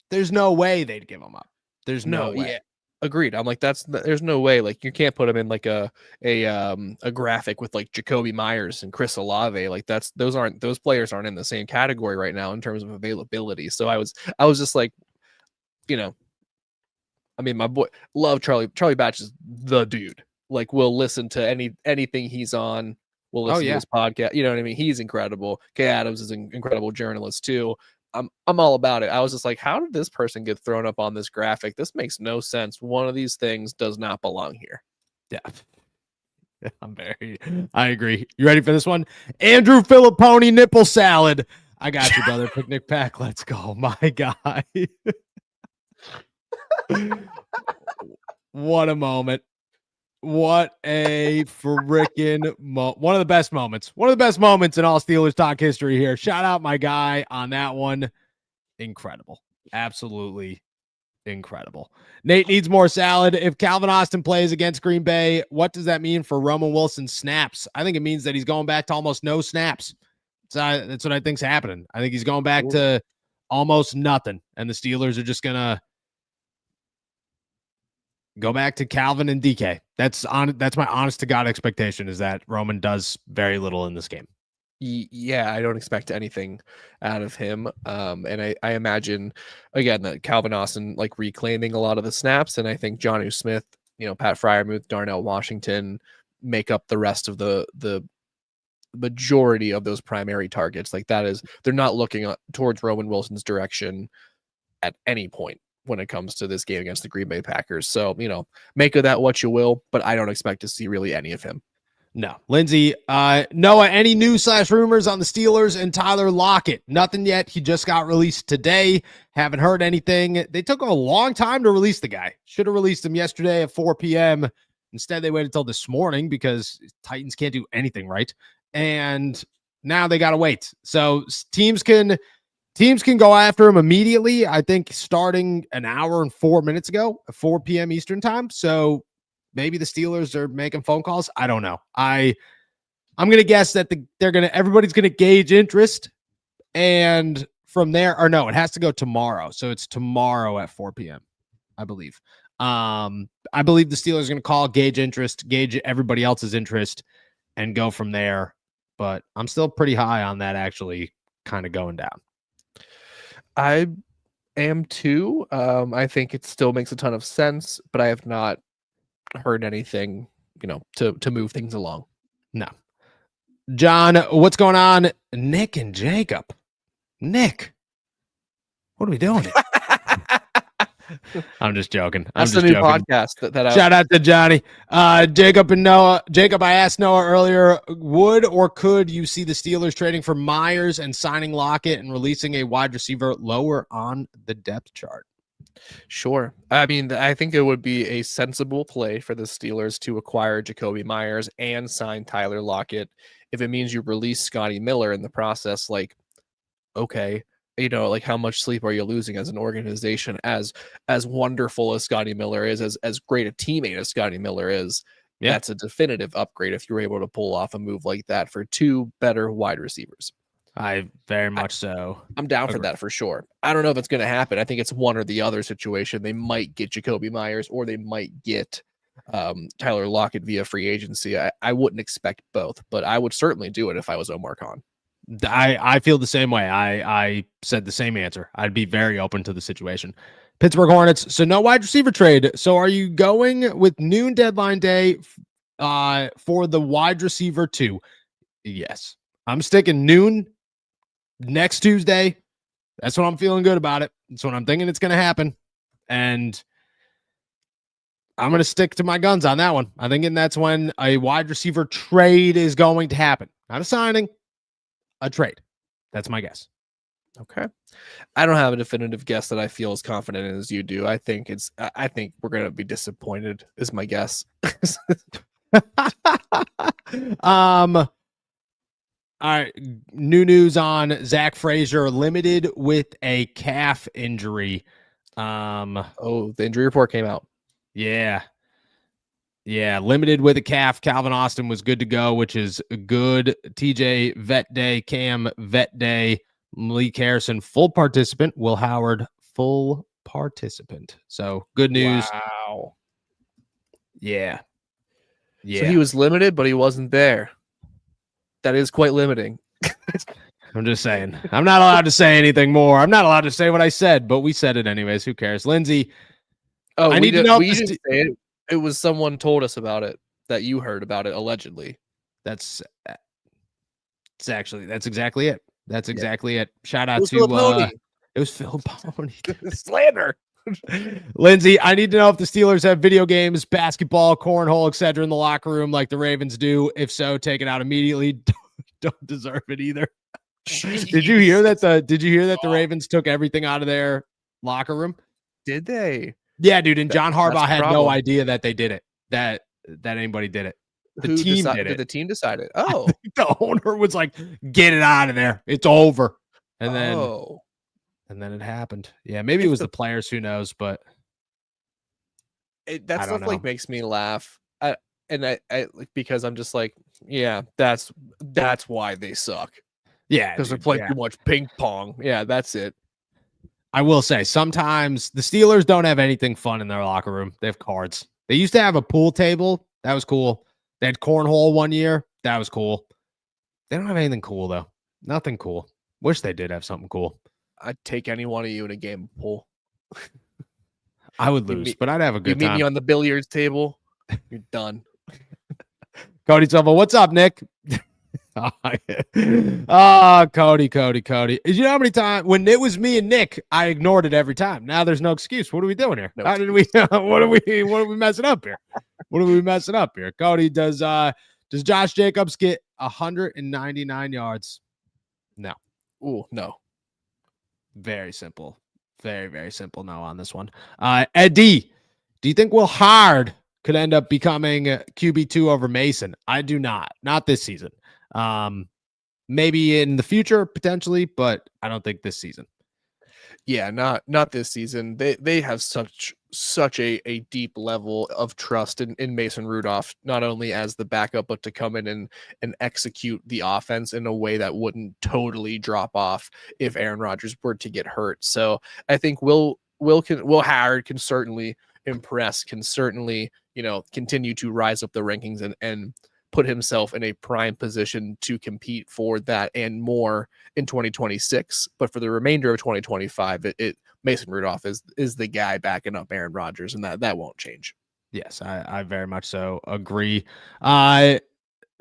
S1: There's no way they'd give him up. There's no way.
S2: Yeah. Agreed. I'm like, there's no way. Like, you can't put him in like a graphic with like Jacoby Myers and Chris Olave. Like those players aren't in the same category right now in terms of availability. So I was just like, I mean, my boy, love Charlie Batch is the dude. Like, we'll listen to anything he's on. We'll listen to his podcast. You know what I mean? He's incredible. Kay Adams is an incredible journalist too. I'm all about it. I was just like, how did this person get thrown up on this graphic? This makes no sense. One of these things does not belong here.
S1: Yeah. I agree. You ready for this one? Andrew Filipponi nipple salad. I got you, brother. Picnic pack. Let's go. My guy. What a moment. What a freaking one of the best moments. One of the best moments in all Steelers talk history here. Shout out my guy on that one. Incredible. Absolutely incredible. Nate needs more salad. If Calvin Austin plays against Green Bay, what does that mean for Roman Wilson's snaps? I think it means that he's going back to almost no snaps. That's what I think's happening. I think he's going back to almost nothing. And the Steelers are just going to go back to Calvin and DK. That's my honest to God expectation, is that Roman does very little in this game.
S2: Yeah, I don't expect anything out of him. And I imagine, again, that Calvin Austin like reclaiming a lot of the snaps, and I think Jonnu Smith, Pat Fryermuth, Darnell Washington make up the rest of the majority of those primary targets. Like that is, they're not looking towards Roman Wilson's direction at any point when it comes to this game against the Green Bay Packers. So, make of that what you will, but I don't expect to see really any of him.
S1: No. Lindsay, Noah, any news/rumors on the Steelers and Tyler Lockett? Nothing yet. He just got released today. Haven't heard anything. They took a long time to release the guy. Should have released him yesterday at 4 p.m. Instead, they waited until this morning because Titans can't do anything right. And now they got to wait. So teams can go after him immediately, I think, starting an hour and 4 minutes ago at 4 p.m. Eastern time. So maybe the Steelers are making phone calls. I don't know. I'm going to guess that everybody's going to gauge interest. And from there, or no, it has to go tomorrow. So it's tomorrow at 4 p.m., I believe. I believe the Steelers are going to call, gauge interest, gauge everybody else's interest, and go from there. But I'm still pretty high on that actually kind of going down.
S2: I am too. I think it still makes a ton of sense, but I have not heard anything, to move things along.
S1: No. John, what's going on? Nick and Jacob. Nick, what are we doing? I'm just joking.
S2: That's the new podcast that
S1: shout out to Johnny. Jacob and Noah. Jacob, I asked Noah earlier, would or could you see the Steelers trading for Myers and signing Lockett and releasing a wide receiver lower on the depth chart?
S2: Sure. I mean, I think it would be a sensible play for the Steelers to acquire Jakobi Myers and sign Tyler Lockett. If it means you release Scotty Miller in the process, like, okay, like how much sleep are you losing as an organization? As wonderful as Scotty Miller is, as great a teammate as Scotty Miller is, that's a definitive upgrade if you're able to pull off a move like that for two better wide receivers.
S1: I very much so.
S2: I'm down for that for sure. I don't know if it's going to happen. I think it's one or the other situation. They might get Jakobi Myers or they might get Tyler Lockett via free agency. I wouldn't expect both, but I would certainly do it if I was Omar Khan.
S1: I feel the same way. I said the same answer. I'd be very open to the situation. Pittsburgh Hornets. So no wide receiver trade. So are you going with noon deadline day for the wide receiver 2? Yes. I'm sticking noon next Tuesday. That's what I'm feeling good about it. That's what I'm thinking it's going to happen. And I'm going to stick to my guns on that one. I'm thinking that's when a wide receiver trade is going to happen. Not a signing, a trade. That's my guess.
S2: Okay. I don't have a definitive guess that I feel as confident in as you do. I think we're going to be disappointed is my guess.
S1: All right, new news on Zach Frazier, limited with a calf injury.
S2: The injury report came out.
S1: Yeah, limited with a calf. Calvin Austin was good to go, which is good. TJ vet day, Cam vet day, Malik Harrison full participant, Will Howard full participant. So good news.
S2: Wow.
S1: Yeah.
S2: So he was limited, but he wasn't there. That is quite limiting.
S1: I'm just saying. I'm not allowed to say anything more. I'm not allowed to say what I said, but we said it anyways. Who cares? Lindsay,
S2: I need to know. We didn't say it. It was someone told us about it, that you heard about it, allegedly.
S1: That's exactly it. That's exactly it. Shout out to it was Phil Pony.
S2: Slander.
S1: Lindsay, I need to know if the Steelers have video games, basketball, cornhole, etc. in the locker room like the Ravens do. If so, take it out immediately. Don't deserve it either. Did you hear that the Ravens took everything out of their locker room?
S2: Did they?
S1: Yeah, dude. And John Harbaugh had no idea that they did it. That anybody did it. The team did it.
S2: Did the team decide it? Oh,
S1: the owner was like, "Get it out of there. It's over." And then it happened. Yeah, maybe it was the players. Who knows? But
S2: that stuff like makes me laugh. I because I'm just like, yeah, that's why they suck.
S1: Yeah,
S2: because they play too much ping pong. Yeah, that's it.
S1: I will say sometimes the Steelers don't have anything fun in their locker room. They have cards. They used to have a pool table. That was cool. They had cornhole one year. That was cool. They don't have anything cool, though. Nothing cool. Wish they did have something cool.
S2: I'd take any one of you in a game of pool.
S1: I would lose, but I'd have a
S2: You
S1: good
S2: meet
S1: time.
S2: me on the billiards table, you're done.
S1: Cody Silva, what's up, Nick? Cody. You know how many times when it was me and Nick, I ignored it every time. Now there's no excuse. What are we doing here?
S2: No
S1: How did we? What are we messing up here? What are we messing up here? Cody, does Josh Jacobs get 199 yards? No.
S2: Ooh, no.
S1: Very simple. Very, very simple no on this one. Eddie, do you think Will Hard could end up becoming QB2 over Mason? I do not. Not this season. Maybe in the future, potentially, but I don't think this season.
S2: Yeah, not this season. They have such a deep level of trust in Mason Rudolph, not only as the backup, but to come in and execute the offense in a way that wouldn't totally drop off if Aaron Rodgers were to get hurt. So I think Will Howard can certainly impress, can certainly, continue to rise up the rankings and put himself in a prime position to compete for that and more in 2026. But for the remainder of 2025, Mason Rudolph is the guy backing up Aaron Rodgers, and that won't change.
S1: Yes, I very much so agree. Bang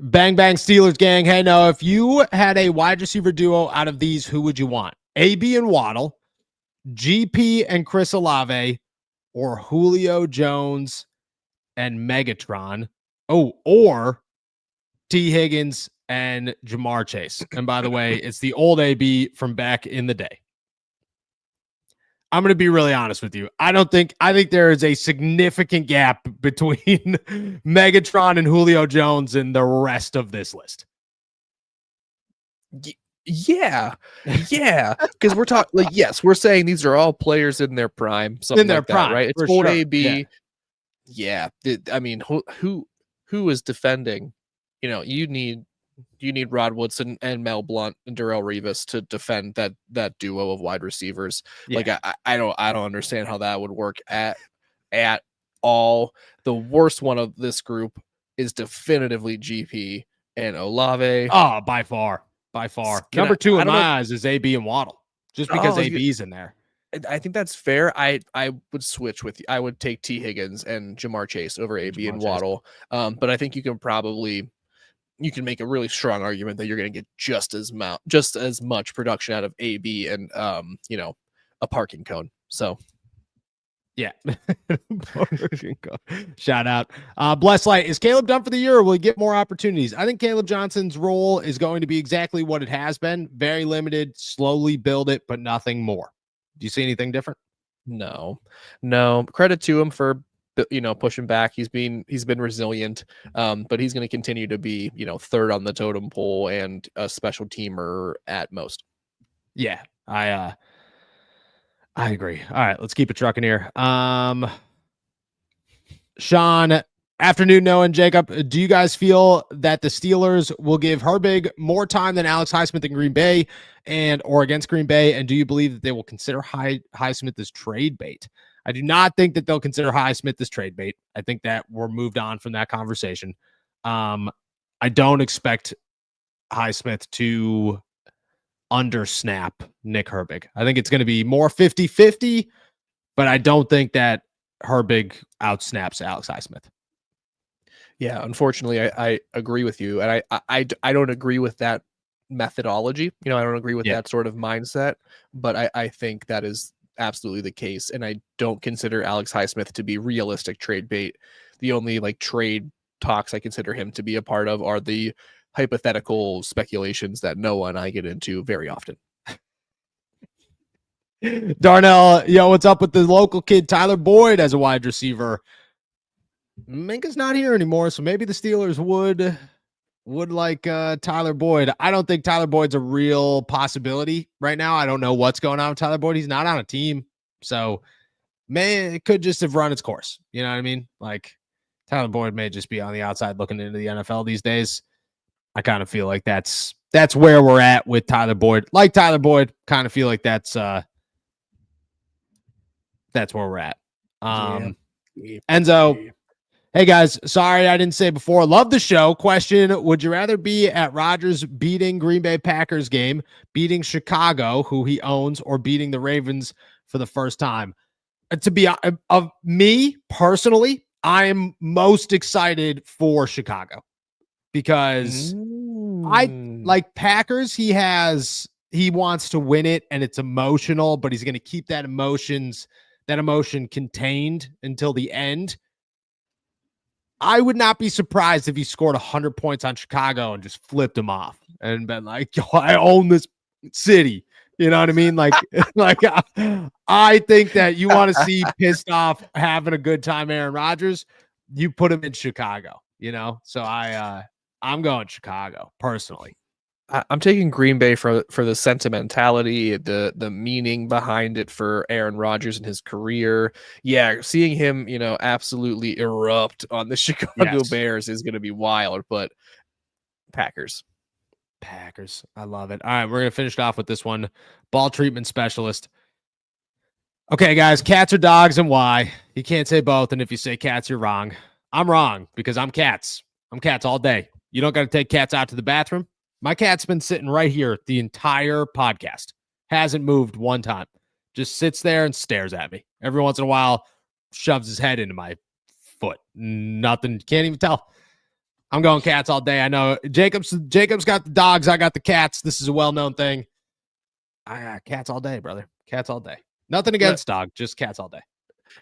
S1: Bang Steelers gang. Hey, no, if you had a wide receiver duo out of these, who would you want? AB and Waddle, GP and Chris Olave, or Julio Jones and Megatron? Oh, or T. Higgins and Jamar Chase. And by the way, it's the old AB from back in the day. I'm going to be really honest with you. I think there is a significant gap between Megatron and Julio Jones and the rest of this list.
S2: Yeah. Because we're talking, yes, we're saying these are all players in their prime, something
S1: in their
S2: like
S1: prime,
S2: that, right? It's old
S1: sure.
S2: AB. Yeah. I mean, who is defending? You need Rod Woodson and Mel Blount and Darrell Revis to defend that duo of wide receivers.
S1: Yeah.
S2: Like I don't understand how that would work at all. The worst one of this group is definitively GP and Olave.
S1: Oh, by far. Number two in my eyes is AB and Waddle, just because AB's in there.
S2: I think that's fair. I would switch with you. I would take T. Higgins and Jamar Chase over AB and Waddle. But I think you can make a really strong argument that you're going to get just as much production out of AB and a parking cone. So
S1: yeah. Shout out. Bless Light. Is Caleb done for the year, or will he get more opportunities? I think Caleb Johnson's role is going to be exactly what it has been. Very limited, slowly build it, but nothing more. Do you see anything different?
S2: No. Credit to him for pushing back. He's been resilient, but he's going to continue to be third on the totem pole and a special teamer at most.
S1: Yeah, I agree. All right, let's keep it trucking here. Sean, afternoon, Noah and Jacob. Do you guys feel that the Steelers will give Herbig more time than Alex Highsmith in Green Bay or against Green Bay? And do you believe that they will consider Highsmith as trade bait? I do not think that they'll consider Highsmith as trade bait. I think that we're moved on from that conversation. I don't expect Highsmith to undersnap Nick Herbig. I think it's going to be more 50-50, but I don't think that Herbig outsnaps Alex Highsmith.
S2: Yeah, unfortunately, I agree with you, and I don't agree with that methodology. I don't agree with that sort of mindset, but I think that is absolutely the case, and I don't consider Alex Highsmith to be realistic trade bait. The only trade talks I consider him to be a part of are the hypothetical speculations that Noah and I get into very often.
S1: Darnell, what's up with the local kid Tyler Boyd as a wide receiver? Minka's not here anymore, so maybe the Steelers would like Tyler Boyd. I don't think Tyler Boyd's a real possibility right now. I don't know what's going on with Tyler Boyd. He's not on a team, so it could just have run its course. You know what I mean? Tyler Boyd may just be on the outside looking into the NFL these days. I kind of feel like that's where we're at with Tyler Boyd. Like Tyler Boyd, kind of feel like that's where we're at. Enzo, Hey guys, sorry I didn't say before. Love the show. Question: would you rather be at Rodgers beating Green Bay Packers game, beating Chicago, who he owns, or beating the Ravens for the first time? To be of me personally, I am most excited for Chicago because I like Packers. He wants to win it, and it's emotional, but he's going to keep that emotion contained until the end. I would not be surprised if he scored 100 points on Chicago and just flipped him off and been like, yo, I own this city. You know what I mean? Like I think that you want to see pissed off, having a good time Aaron Rodgers, you put him in Chicago, you know? So I'm going Chicago personally.
S2: I'm taking Green Bay for the sentimentality, the meaning behind it for Aaron Rodgers and his career. Yeah, seeing him, absolutely erupt on the Chicago Bears is going to be wild, but Packers.
S1: I love it. All right, we're going to finish it off with this one. Ball treatment specialist. Okay, guys, cats or dogs and why? You can't say both, and if you say cats, you're wrong. I'm wrong because I'm cats. I'm cats all day. You don't got to take cats out to the bathroom. My cat's been sitting right here the entire podcast. Hasn't moved one time. Just sits there and stares at me. Every once in a while, shoves his head into my foot. Nothing. Can't even tell. I'm going cats all day. I know Jacob's got the dogs. I got the cats. This is a well-known thing. I got cats all day, brother. Cats all day. Nothing against dog, just cats all day.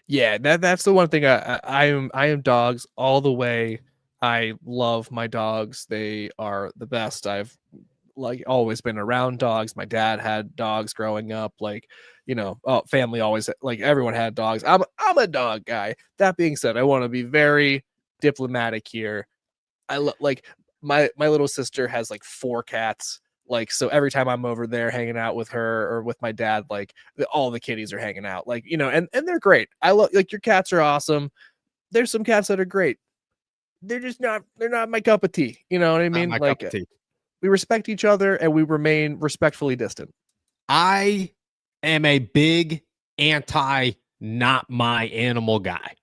S2: Yeah, that's the one thing. I am dogs all the way. I love my dogs. They are the best. I've always been around dogs. My dad had dogs growing up. Family always everyone had dogs. I'm a dog guy. That being said, I want to be very diplomatic here. I my little sister has 4 cats. So every time I'm over there hanging out with her or with my dad, all the kitties are hanging out, and they're great. I love, your cats are awesome. There's some cats that are great. They're not my cup of tea. You know what I mean? We respect each other and we remain respectfully distant.
S1: I am a big anti not my animal guy.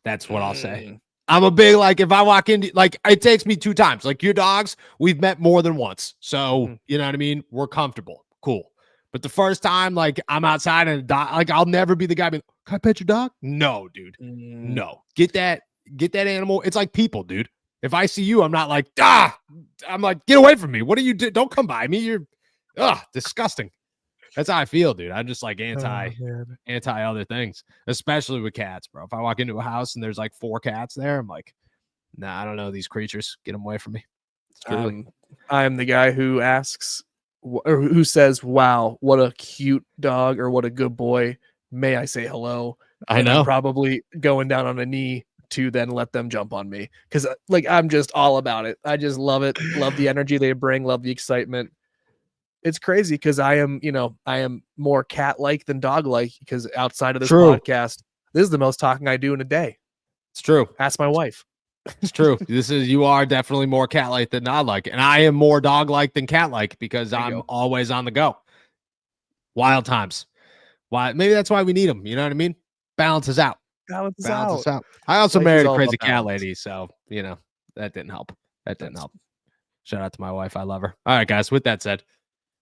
S1: That's what I'll say. I'm a big, if I walk into, it takes me 2 times. Your dogs, we've met more than once. So, you know what I mean? We're comfortable. Cool. But the first time, I'm outside and a dog, I'll never be the guy being, can I pet your dog? No, dude. No. Get that animal. It's like people, dude. If I see you, I'm not like, I'm like, get away from me. What are you doing? Don't come by me. You're disgusting. That's how I feel, dude. I'm just anti other things, especially with cats, bro. If I walk into a house and there's 4 cats there, I'm like, nah, I don't know these creatures. Get them away from me.
S2: I'm the guy who asks, or who says, wow, what a cute dog, or what a good boy. May I say hello?
S1: I know.
S2: I'm probably going down on a knee to then let them jump on me because I'm just all about it. I just love it. Love the energy they bring. Love the excitement. It's crazy because I am more cat-like than dog-like because outside of this podcast, this is the most talking I do in a day.
S1: It's true.
S2: Ask my wife.
S1: It's true. You are definitely more cat-like than dog-like, and I am more dog-like than cat-like because I'm always on the go. Wild times. Why? Maybe that's why we need them. You know what I mean? Balances out.
S2: Balances out.
S1: I also married a crazy cat lady, so that didn't help. Shout out to my wife. I love her. All right, guys. With that said,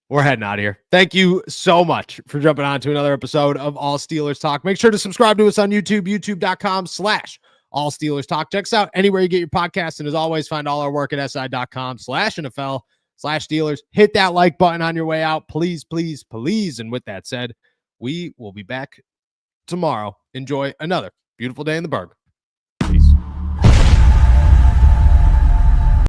S1: we're heading out of here. Thank you so much for jumping on to another episode of All Steelers Talk. Make sure to subscribe to us on YouTube, youtube.com/All Steelers Talk. Check us out anywhere you get your podcasts. And as always, find all our work at si.com/NFL/Steelers. Hit that like button on your way out. Please, please, please. And with that said, we will be back tomorrow. Enjoy another beautiful day in the Berg.